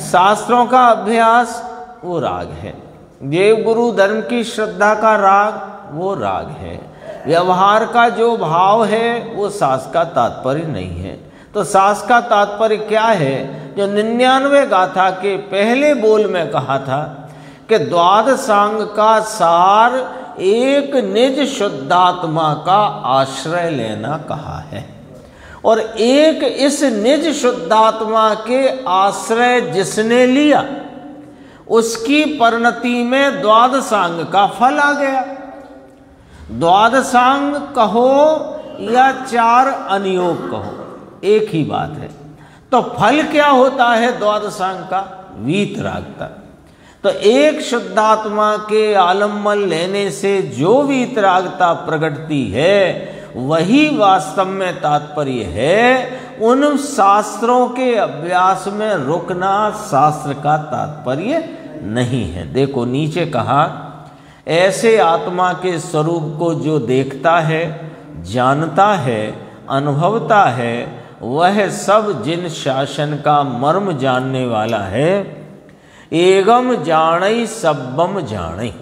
शास्त्रों का अभ्यास वो राग है, देव गुरु धर्म की श्रद्धा का राग वो राग है, व्यवहार का जो भाव है वो शास्त्र का तात्पर्य नहीं है। तो शास्त्र का तात्पर्य क्या है? जो 99 गाथा के पहले बोल में कहा था कि द्वादशांग का सार एक निज शुद्धात्मा का आश्रय लेना कहा है, और एक इस निज शुद्धात्मा के आश्रय जिसने लिया, उसकी परिणति में द्वादशांग का फल आ गया। द्वादशांग कहो या चार अनुयोग कहो, एक ही बात है। तो फल क्या होता है द्वादशांग का? वीतरागता। तो एक शुद्धात्मा के आलम्बन लेने से जो वीतरागता प्रकटती है, वही वास्तव में तात्पर्य है। उन शास्त्रों के अभ्यास में रुकना शास्त्र का तात्पर्य नहीं है। देखो नीचे कहा, ऐसे आत्मा के स्वरूप को जो देखता है, जानता है, अनुभवता है, वह सब जिन शासन का मर्म जानने वाला है, एगम जाणई सब्बम जाणई।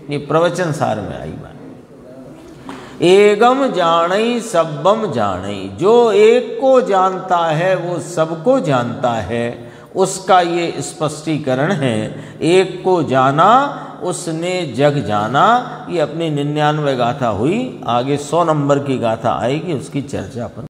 ये प्रवचन सार में आई बात। एगम जाणई सब्बम जाणई, जो एक को जानता है वो सबको जानता है, उसका ये स्पष्टीकरण है। एक को जाना उसने जग जाना। ये अपनी 99 गाथा हुई, आगे 100 नंबर की गाथा आएगी, उसकी चर्चा अपन